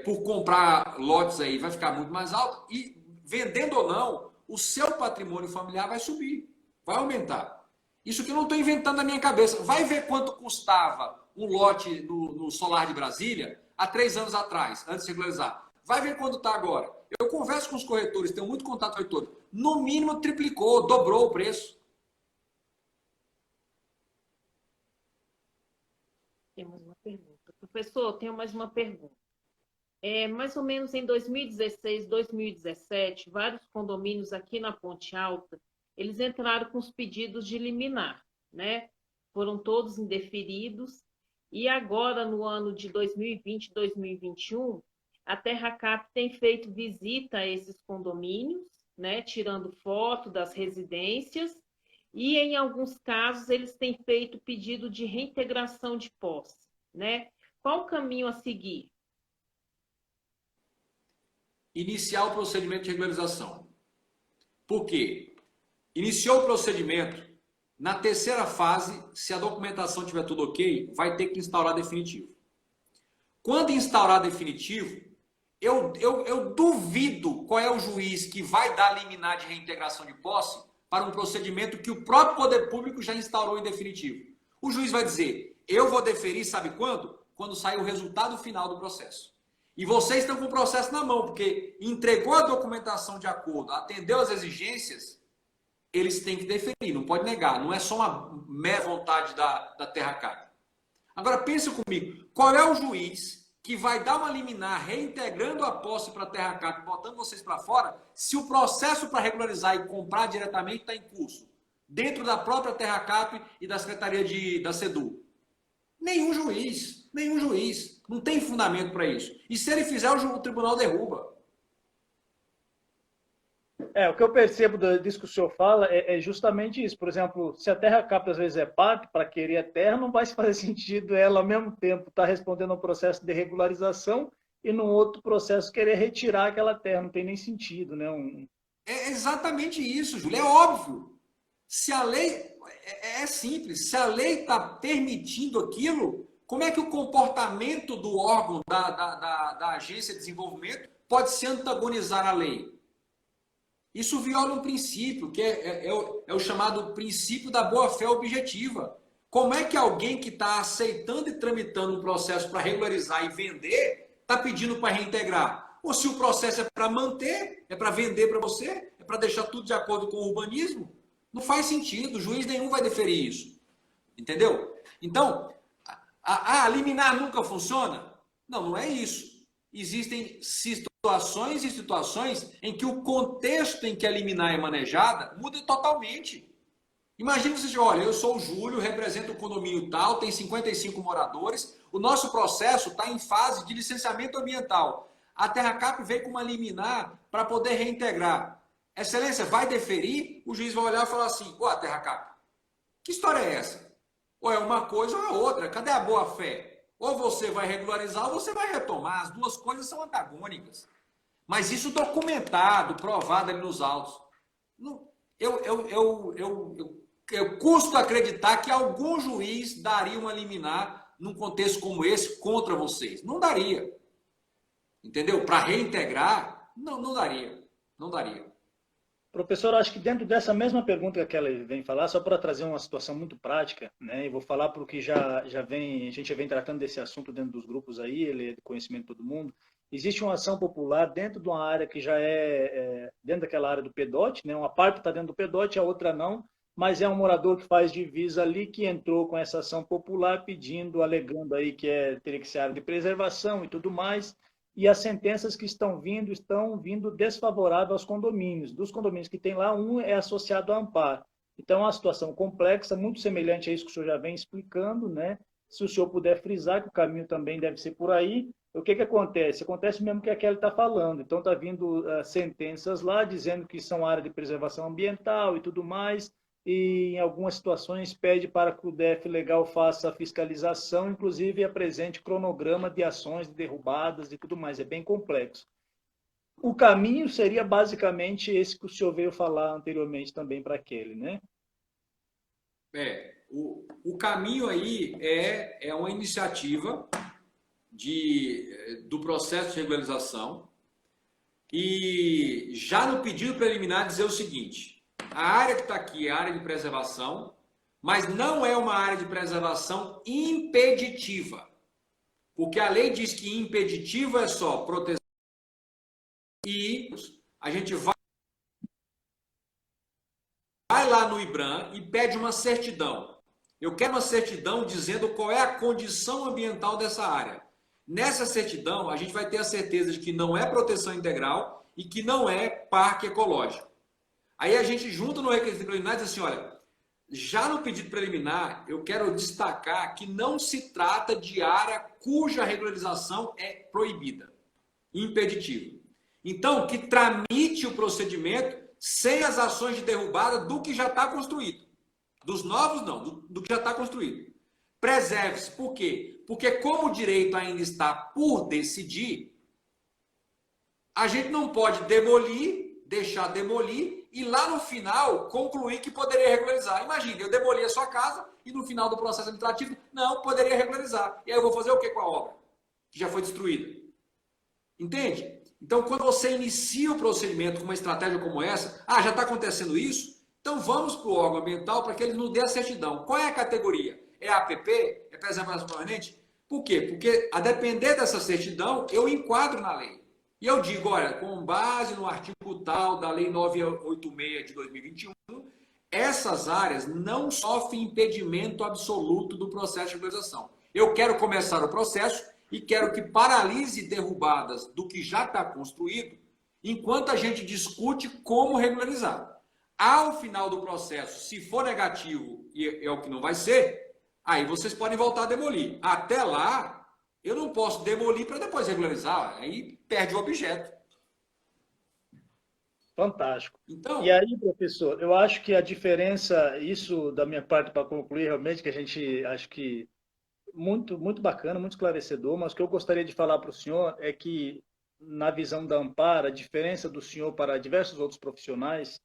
por comprar lotes aí vai ficar muito mais alta e, vendendo ou não, o seu patrimônio familiar vai subir, vai aumentar. Isso que eu não estou inventando na minha cabeça. Vai ver quanto custava um lote no Solar de Brasília há 3 anos atrás, antes de regularizar. Vai ver quanto está agora. Eu converso com os corretores, tenho muito contato com corretores. No mínimo triplicou, dobrou o preço. Temos uma pergunta. Professor, tenho mais uma pergunta. Mais ou menos em 2016, 2017, vários condomínios aqui na Ponte Alta, eles entraram com os pedidos de liminar, né? Foram todos indeferidos. E agora, no ano de 2020, 2021, a TerraCap tem feito visita a esses condomínios, né? Tirando foto das residências. E, em alguns casos, eles têm feito pedido de reintegração de posse, né? Qual o caminho a seguir? Iniciar o procedimento de regularização. Por quê? Iniciou o procedimento, na 3ª fase, se a documentação tiver tudo ok, vai ter que instaurar definitivo. Quando instaurar definitivo, eu duvido qual é o juiz que vai dar liminar de reintegração de posse para um procedimento que o próprio poder público já instaurou em definitivo. O juiz vai dizer, eu vou deferir, sabe quando? Quando sair o resultado final do processo. E vocês estão com o processo na mão, porque entregou a documentação de acordo, atendeu às exigências, eles têm que deferir, não pode negar. Não é só uma mera vontade da Terra Cap. Agora, pensa comigo, qual é o juiz que vai dar uma liminar reintegrando a posse para a Terra Cap, botando vocês para fora, se o processo para regularizar e comprar diretamente está em curso, dentro da própria Terra Cap e da Secretaria da SEDU? Nenhum juiz. Não tem fundamento para isso. E se ele fizer, o tribunal derruba. O que eu percebo disso que o senhor fala é justamente isso. Por exemplo, se a Terra Cap às vezes é parte para querer a terra, não vai fazer sentido ela ao mesmo tempo estar respondendo a um processo de regularização e num outro processo querer retirar aquela terra. Não tem nem sentido, né? É exatamente isso, Júlio. É óbvio. Se a lei... É simples. Se a lei está permitindo aquilo, como é que o comportamento do órgão da agência de desenvolvimento pode se antagonizar à lei? Isso viola um princípio, que é o chamado princípio da boa-fé objetiva. Como é que alguém que está aceitando e tramitando um processo para regularizar e vender, está pedindo para reintegrar? Ou se o processo é para manter, é para vender para você, é para deixar tudo de acordo com o urbanismo? Não faz sentido, juiz nenhum vai deferir isso. Entendeu? Então, a liminar nunca funciona? Não é isso. Existem situações e situações em que o contexto em que a liminar é manejada muda totalmente. Imagina você, olha, eu sou o Júlio, represento o condomínio tal, tem 55 moradores, o nosso processo está em fase de licenciamento ambiental. A Terra Cap veio com uma liminar para poder reintegrar. Excelência, vai deferir? O juiz vai olhar e falar assim, Terra Cap, que história é essa? Ou é uma coisa ou é outra, cadê a boa-fé? Ou você vai regularizar ou você vai retomar. As duas coisas são antagônicas. Mas isso documentado, provado ali nos autos. Eu custo acreditar que algum juiz daria uma liminar num contexto como esse contra vocês. Não daria. Entendeu? Para reintegrar, não daria. Não daria. Professor, acho que dentro dessa mesma pergunta que a Kelly vem falar, só para trazer uma situação muito prática, né? E vou falar porque a gente já vem tratando desse assunto dentro dos grupos aí, ele é de conhecimento de todo mundo. Existe uma ação popular dentro de uma área que já dentro daquela área do PEDOT, né? Uma parte está dentro do PEDOT, a outra não, mas é um morador que faz divisa ali que entrou com essa ação popular pedindo, alegando aí que teria que ser área de preservação e tudo mais. E as sentenças que estão vindo desfavoráveis aos condomínios. Dos condomínios que tem lá, um é associado à Ampar. Então, é uma situação complexa, muito semelhante a isso que o senhor já vem explicando, né? Se o senhor puder frisar que o caminho também deve ser por aí, o que acontece? Acontece mesmo que a Kelly está falando. Então, está vindo sentenças lá dizendo que são área de preservação ambiental e tudo mais, e em algumas situações pede para que o DF Legal faça a fiscalização, inclusive apresente cronograma de ações de derrubadas e tudo mais. É bem complexo. O caminho seria basicamente esse que o senhor veio falar anteriormente também para aquele, né? O caminho aí é uma iniciativa do processo de regularização e já no pedido preliminar dizer o seguinte: a área que está aqui é a área de preservação, mas não é uma área de preservação impeditiva. Porque a lei diz que impeditivo é só proteção e a gente vai lá no IBRAM e pede uma certidão. Eu quero uma certidão dizendo qual é a condição ambiental dessa área. Nessa certidão, a gente vai ter a certeza de que não é proteção integral e que não é parque ecológico. Aí a gente junta no requisito preliminar e diz assim, olha, já no pedido preliminar, eu quero destacar que não se trata de área cuja regularização é proibida, impeditiva. Então, que tramite o procedimento sem as ações de derrubada do que já está construído. Dos novos, não, do que já está construído. Preserve-se. Por quê? Porque como o direito ainda está por decidir, a gente não pode demolir, deixar demolir, e lá no final concluir que poderia regularizar. Imagina, eu demoli a sua casa e no final do processo administrativo, não, poderia regularizar. E aí eu vou fazer o que com a obra? Que já foi destruída. Entende? Então, quando você inicia o procedimento com uma estratégia como essa, já está acontecendo isso? Então vamos para o órgão ambiental para que ele nos dê a certidão. Qual é a categoria? É APP? É preservação permanente? Por quê? Porque, a depender dessa certidão, eu enquadro na lei. E eu digo, olha, com base no artigo tal da Lei 986 de 2021, essas áreas não sofrem impedimento absoluto do processo de regularização. Eu quero começar o processo e quero que paralise derrubadas do que já está construído, enquanto a gente discute como regularizar. Ao final do processo, se for negativo, e é o que não vai ser, aí vocês podem voltar a demolir. Até lá, eu não posso demolir para depois regularizar, aí perde o objeto. Fantástico. Então, E aí, professor, eu acho que a diferença, isso da minha parte para concluir realmente, que a gente acho que muito, muito bacana, muito esclarecedor, mas o que eu gostaria de falar para o senhor é que, na visão da Ampar, a diferença do senhor para diversos outros profissionais,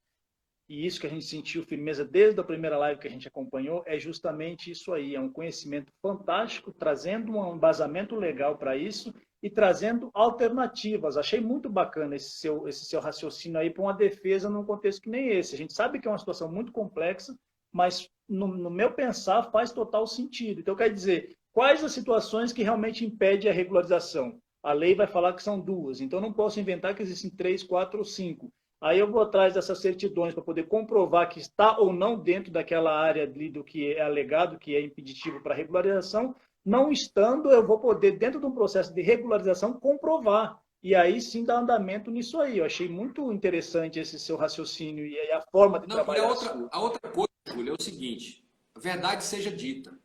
e isso que a gente sentiu firmeza desde a primeira live que a gente acompanhou, é justamente isso aí, é um conhecimento fantástico, trazendo um embasamento legal para isso e trazendo alternativas. Achei muito bacana esse seu raciocínio aí para uma defesa num contexto que nem esse. A gente sabe que é uma situação muito complexa, mas no meu pensar faz total sentido. Então, quer dizer, quais as situações que realmente impedem a regularização? A lei vai falar que são 2, então não posso inventar que existem 3, 4 ou 5. Aí eu vou atrás dessas certidões para poder comprovar que está ou não dentro daquela área ali do que é alegado, que é impeditivo para regularização. Não estando, eu vou poder, dentro de um processo de regularização, comprovar. E aí sim dar andamento nisso aí. Eu achei muito interessante esse seu raciocínio e a forma de trabalhar. A outra coisa, Júlio, é o seguinte, a verdade seja dita.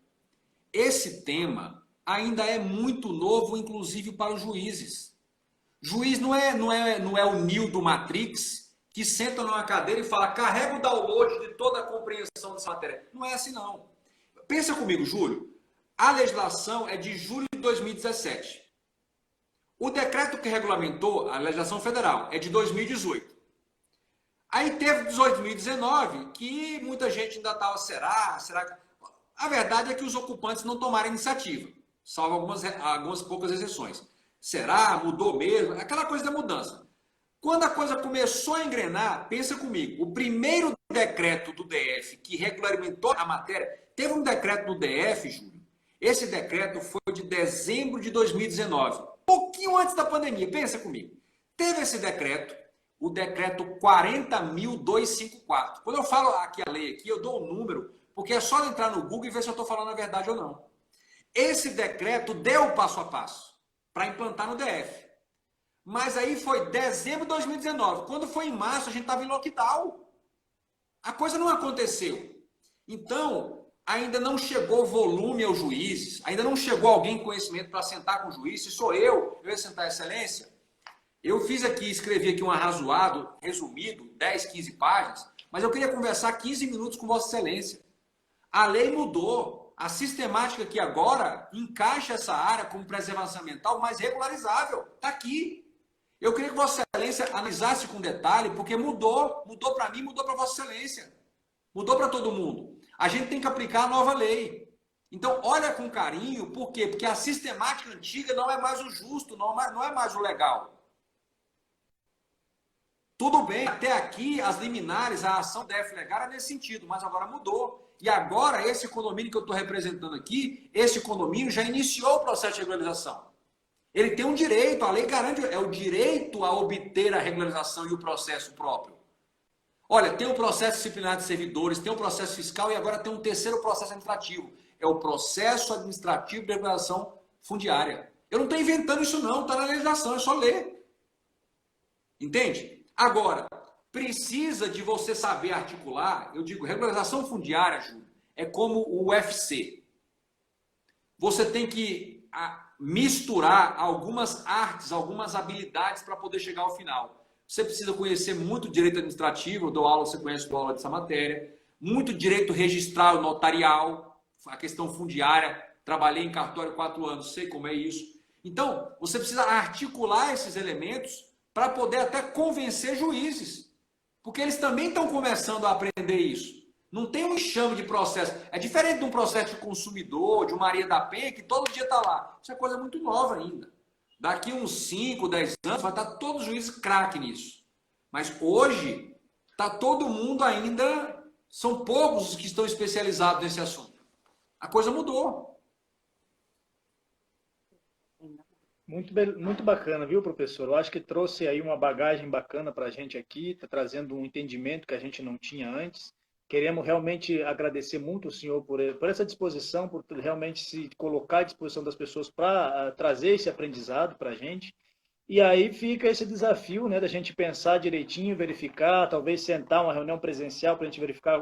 Esse tema ainda é muito novo, inclusive para os juízes. Juiz não é o Neo do Matrix, que senta numa cadeira e fala, carrega o download de toda a compreensão dessa matéria. Não é assim, não. Pensa comigo, Júlio. A legislação é de julho de 2017. O decreto que regulamentou a legislação federal é de 2018. Aí teve 2019, que muita gente ainda estava, será que... A verdade é que os ocupantes não tomaram iniciativa, salvo algumas poucas exceções. Será? Mudou mesmo? Aquela coisa da mudança. Quando a coisa começou a engrenar, pensa comigo, o primeiro decreto do DF que regulamentou a matéria, teve um decreto do DF, Júlio. Esse decreto foi de dezembro de 2019, pouquinho antes da pandemia, pensa comigo. Teve esse decreto, o decreto 40.254. Quando eu falo aqui a lei, aqui, eu dou um número, porque é só entrar no Google e ver se eu estou falando a verdade ou não. Esse decreto deu o passo a passo para implantar no DF. Mas aí foi dezembro de 2019. Quando foi em março, a gente estava em lockdown. A coisa não aconteceu. Então, ainda não chegou volume aos juízes, ainda não chegou alguém com conhecimento para sentar com o juiz. Se sou eu ia sentar a excelência. Eu fiz aqui, escrevi aqui um arrazoado, resumido, 10, 15 páginas, mas eu queria conversar 15 minutos com Vossa Excelência. A lei mudou. A sistemática aqui agora encaixa essa área como preservação ambiental mais regularizável. Está aqui. Eu queria que Vossa Excelência analisasse com detalhe, porque mudou. Mudou para mim, mudou para Vossa Excelência. Mudou para todo mundo. A gente tem que aplicar a nova lei. Então, olha com carinho, por quê? Porque a sistemática antiga não é mais o justo, não é mais o legal. Tudo bem, até aqui as liminares, a ação DF legal era nesse sentido, mas agora mudou. E agora, esse condomínio que eu estou representando aqui, esse condomínio já iniciou o processo de regularização. Ele tem um direito, a lei garante, é o direito a obter a regularização e o processo próprio. Olha, tem o processo disciplinar de servidores, tem o processo fiscal e agora tem um terceiro processo administrativo. É o processo administrativo de regularização fundiária. Eu não estou inventando isso não, está na legislação, é só ler. Entende? Agora, precisa de você saber articular, eu digo, regularização fundiária, Júlio, é como o UFC. Você tem que misturar algumas artes, algumas habilidades para poder chegar ao final. Você precisa conhecer muito direito administrativo, eu dou aula, você conhece, eu dou aula dessa matéria, muito direito registral, notarial, a questão fundiária, trabalhei em cartório 4 anos, sei como é isso. Então, você precisa articular esses elementos para poder até convencer juízes. Porque eles também estão começando a aprender isso. Não tem um enxame de processo. É diferente de um processo de consumidor, de uma Maria da Penha, que todo dia está lá. Isso é coisa muito nova ainda. Daqui uns 5, 10 anos, vai estar todos os juízes craque nisso. Mas hoje, está todo mundo ainda, são poucos os que estão especializados nesse assunto. A coisa mudou. Muito bacana, viu, professor? Eu acho que trouxe aí uma bagagem bacana para a gente aqui, está trazendo um entendimento que a gente não tinha antes. Queremos realmente agradecer muito o senhor por essa disposição, por realmente se colocar à disposição das pessoas para trazer esse aprendizado para a gente. E aí fica esse desafio, né, da gente pensar direitinho, verificar, talvez sentar uma reunião presencial para a gente verificar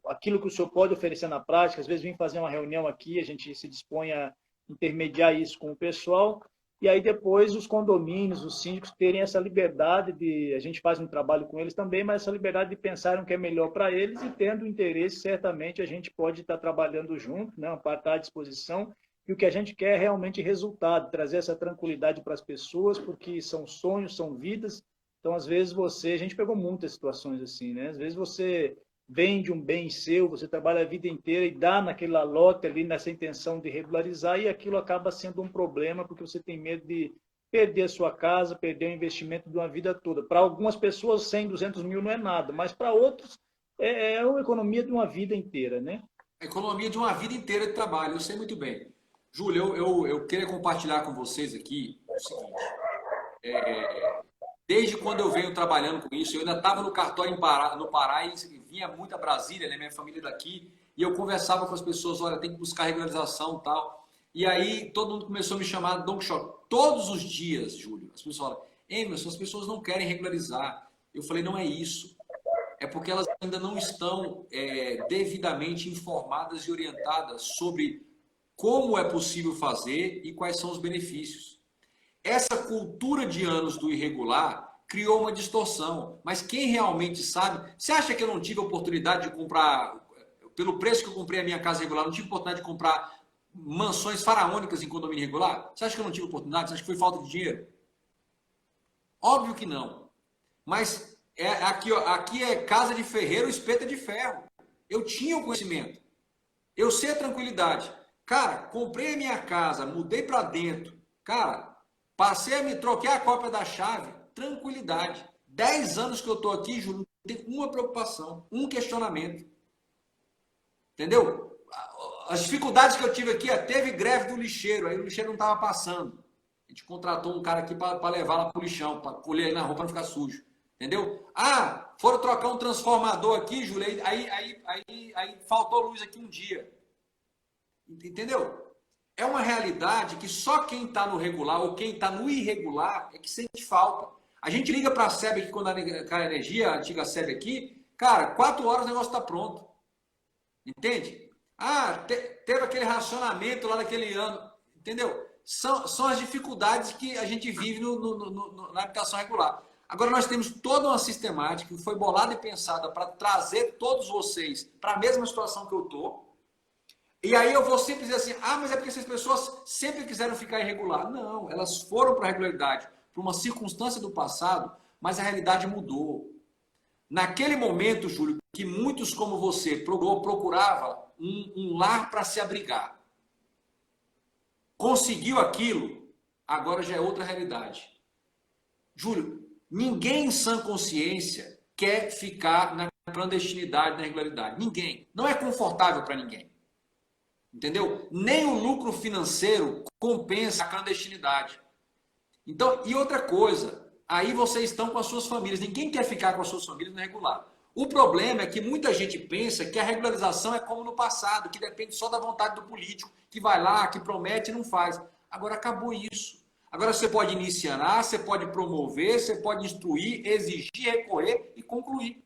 aquilo que o senhor pode oferecer na prática. Às vezes vir fazer uma reunião aqui, a gente se dispõe a intermediar isso com o pessoal. E aí depois os condomínios, os síndicos terem essa liberdade de, a gente faz um trabalho com eles também, mas essa liberdade de pensar o que é melhor para eles e tendo interesse, certamente a gente pode estar trabalhando junto, né, para estar à disposição. E o que a gente quer é realmente resultado, trazer essa tranquilidade para as pessoas, porque são sonhos, são vidas. Então, às vezes a gente pegou muitas situações assim, né? Às vezes você vende um bem seu, você trabalha a vida inteira e dá naquele lote ali, nessa intenção de regularizar, e aquilo acaba sendo um problema, porque você tem medo de perder a sua casa, perder o investimento de uma vida toda. Para algumas pessoas, 100, 200 mil não é nada, mas para outros é uma economia de uma vida inteira, né? A economia de uma vida inteira de trabalho, eu sei muito bem. Júlio, eu queria compartilhar com vocês aqui o seguinte. Desde quando eu venho trabalhando com isso, eu ainda estava no cartório no Pará e vinha muito a Brasília, né, minha família daqui, e eu conversava com as pessoas, olha, tem que buscar regularização e tal. E aí todo mundo começou a me chamar de Don Quixote. Todos os dias, Júlio, as pessoas falam, Emerson, as pessoas não querem regularizar. Eu falei, não é isso. É porque elas ainda não estão devidamente informadas e orientadas sobre como é possível fazer e quais são os benefícios. Essa cultura de anos do irregular criou uma distorção. Mas quem realmente sabe... Você acha que eu não tive a oportunidade de comprar... Pelo preço que eu comprei a minha casa regular, não tive oportunidade de comprar mansões faraônicas em condomínio irregular? Você acha que eu não tive oportunidade? Você acha que foi falta de dinheiro? Óbvio que não. Mas aqui é casa de ferreiro, espeta de ferro. Eu tinha o conhecimento. Eu sei a tranquilidade. Cara, comprei a minha casa, mudei para dentro. Cara, troquei a cópia da chave, tranquilidade. 10 anos que eu estou aqui, Júlio, não tem uma preocupação, um questionamento. Entendeu? As dificuldades que eu tive aqui, teve greve do lixeiro, aí o lixeiro não estava passando. A gente contratou um cara aqui para levar lá para o lixão, para colher aí na roupa, para não ficar sujo. Entendeu? Foram trocar um transformador aqui, Júlio, aí faltou luz aqui um dia. Entendeu? É uma realidade que só quem está no regular ou quem está no irregular é que sente falta. A gente liga para a SEB aqui, quando a energia, a antiga SEB aqui, cara, 4 horas o negócio está pronto. Entende? Teve aquele racionamento lá naquele ano. Entendeu? São as dificuldades que a gente vive na habitação regular. Agora nós temos toda uma sistemática que foi bolada e pensada para trazer todos vocês para a mesma situação que eu estou. E aí eu vou sempre dizer assim, mas é porque essas pessoas sempre quiseram ficar irregular. Não, elas foram para a regularidade, por uma circunstância do passado, mas a realidade mudou. Naquele momento, Júlio, que muitos como você procurava um lar para se abrigar. Conseguiu aquilo, agora já é outra realidade. Júlio, ninguém em sã consciência quer ficar na clandestinidade, na irregularidade. Ninguém. Não é confortável para ninguém. Entendeu? Nem o lucro financeiro compensa a clandestinidade. Então, e outra coisa, aí vocês estão com as suas famílias. Ninguém quer ficar com as suas famílias no regular. O problema é que muita gente pensa que a regularização é como no passado, que depende só da vontade do político, que vai lá, que promete e não faz. Agora acabou isso. Agora você pode iniciar, você pode promover, você pode instruir, exigir, recorrer e concluir.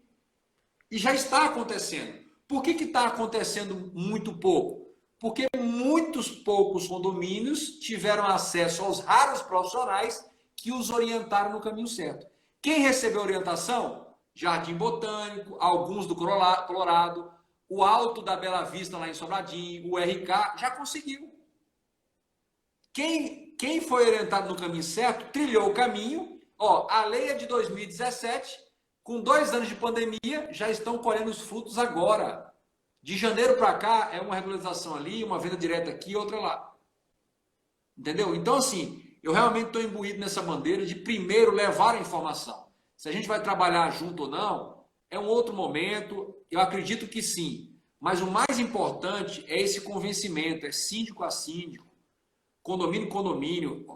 E já está acontecendo. Por que está acontecendo muito pouco? Porque muitos poucos condomínios tiveram acesso aos raros profissionais que os orientaram no caminho certo. Quem recebeu orientação? Jardim Botânico, alguns do Colorado, o Alto da Bela Vista lá em Sobradinho, o RK, já conseguiu. Quem foi orientado no caminho certo, trilhou o caminho. A lei é de 2017, com 2 anos de pandemia, já estão colhendo os frutos agora. De janeiro para cá, é uma regularização ali, uma venda direta aqui, outra lá. Entendeu? Então, assim, eu realmente estou imbuído nessa bandeira de primeiro levar a informação. Se a gente vai trabalhar junto ou não, é um outro momento, eu acredito que sim. Mas o mais importante é esse convencimento, é síndico a síndico, condomínio condomínio,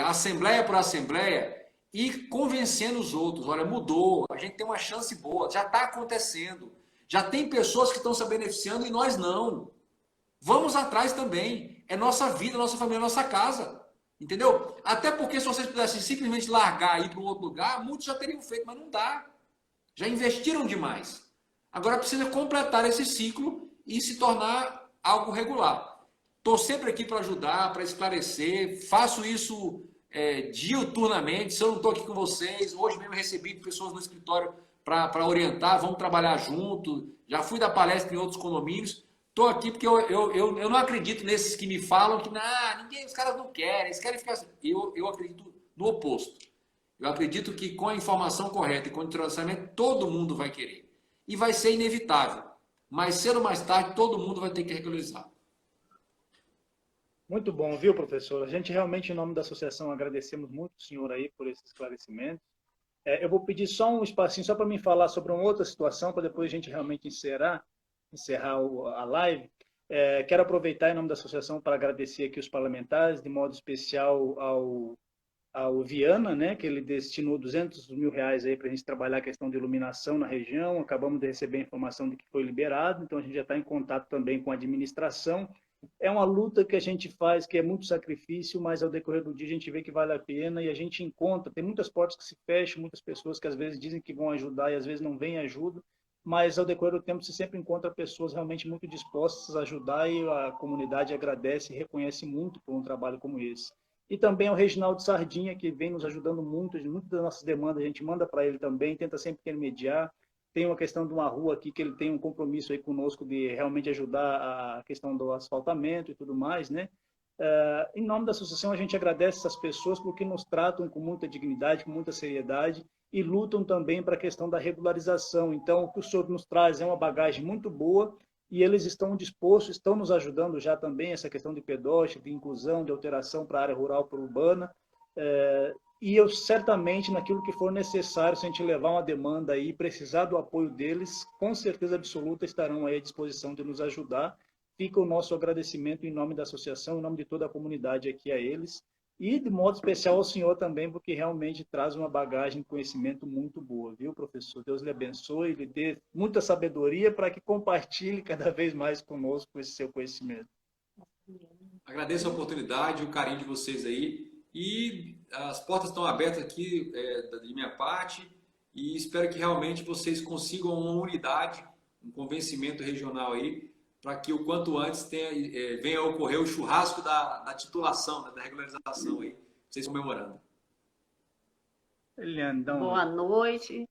assembleia por assembleia, e convencendo os outros. Olha, mudou, a gente tem uma chance boa, já está acontecendo. Já tem pessoas que estão se beneficiando e nós não. Vamos atrás também. É nossa vida, nossa família, nossa casa. Entendeu? Até porque se vocês pudessem simplesmente largar e ir para um outro lugar, muitos já teriam feito, mas não dá. Já investiram demais. Agora precisa completar esse ciclo e se tornar algo regular. Estou sempre aqui para ajudar, para esclarecer. Faço isso diuturnamente. Se eu não estou aqui com vocês, hoje mesmo recebi pessoas no escritório para orientar. Vamos trabalhar junto. Já fui dar palestra em outros condomínios. Estou aqui porque eu não acredito nesses que me falam que ninguém, os caras não querem, eles querem ficar. Eu acredito no oposto. Eu acredito que com a informação correta e com o direcionamento, todo mundo vai querer. E vai ser inevitável. Mais cedo ou mais tarde, todo mundo vai ter que regularizar. Muito bom, viu, professor? A gente realmente, em nome da associação, agradecemos muito o senhor aí por esse esclarecimento. Eu vou pedir só um espacinho, só para me falar sobre uma outra situação, para depois a gente realmente encerrar a live. Quero aproveitar, em nome da associação, para agradecer aqui os parlamentares, de modo especial ao Viana, né, que ele destinou R$ 200 mil aí para a gente trabalhar a questão de iluminação na região. Acabamos de receber a informação de que foi liberado, então a gente já está em contato também com a administração. É uma luta que a gente faz, que é muito sacrifício, mas ao decorrer do dia a gente vê que vale a pena e a gente encontra, tem muitas portas que se fecham, muitas pessoas que às vezes dizem que vão ajudar e às vezes não vêm ajuda, mas ao decorrer do tempo você sempre encontra pessoas realmente muito dispostas a ajudar e a comunidade agradece e reconhece muito por um trabalho como esse. E também ao Reginaldo Sardinha, que vem nos ajudando muito, muitas das nossas demandas a gente manda para ele também, tenta sempre intermediar. Tem uma questão de uma rua aqui que ele tem um compromisso aí conosco de realmente ajudar a questão do asfaltamento e tudo mais, né? Em nome da associação, a gente agradece essas pessoas porque nos tratam com muita dignidade, com muita seriedade e lutam também para a questão da regularização. Então, o que o senhor nos traz é uma bagagem muito boa e eles estão dispostos, estão nos ajudando já também essa questão de pedestre, de inclusão, de alteração para a área rural para urbana. E eu certamente, naquilo que for necessário, se a gente levar uma demanda aí, precisar do apoio deles, com certeza absoluta estarão aí à disposição de nos ajudar. Fica o nosso agradecimento em nome da associação, em nome de toda a comunidade aqui a eles. E de modo especial ao senhor também, porque realmente traz uma bagagem de conhecimento muito boa, viu, professor? Deus lhe abençoe, lhe dê muita sabedoria para que compartilhe cada vez mais conosco esse seu conhecimento. Agradeço a oportunidade, o carinho de vocês aí. E as portas estão abertas aqui de minha parte e espero que realmente vocês consigam uma unidade, um convencimento regional aí, para que o quanto antes venha a ocorrer o churrasco da titulação, da regularização aí, vocês comemorando. Eliane, Boa noite.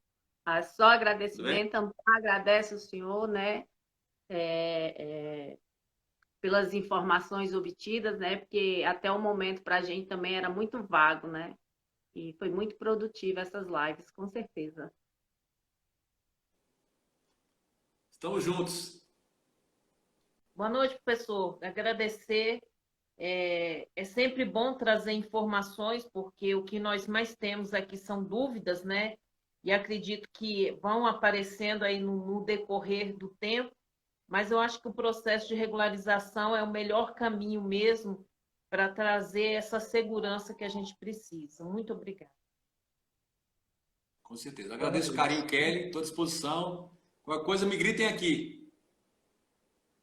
Só agradecimento, agradece o senhor, né? Pelas informações obtidas, né? Porque até o momento para a gente também era muito vago, né? E foi muito produtiva essas lives, com certeza. Estamos juntos. Boa noite, professor. Agradecer. É sempre bom trazer informações, porque o que nós mais temos aqui são dúvidas, né? E acredito que vão aparecendo aí no decorrer do tempo, mas eu acho que o processo de regularização é o melhor caminho mesmo para trazer essa segurança que a gente precisa. Muito obrigada. Com certeza. Agradeço o carinho, Kelly, estou à disposição. Qualquer coisa, me gritem aqui.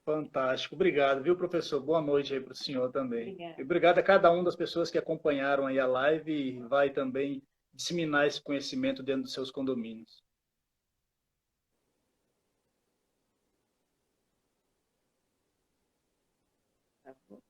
Fantástico. Obrigado, viu, professor? Boa noite aí para o senhor também. Obrigada. E obrigado a cada uma das pessoas que acompanharam aí a live e vai também disseminar esse conhecimento dentro dos seus condomínios. Tá bom.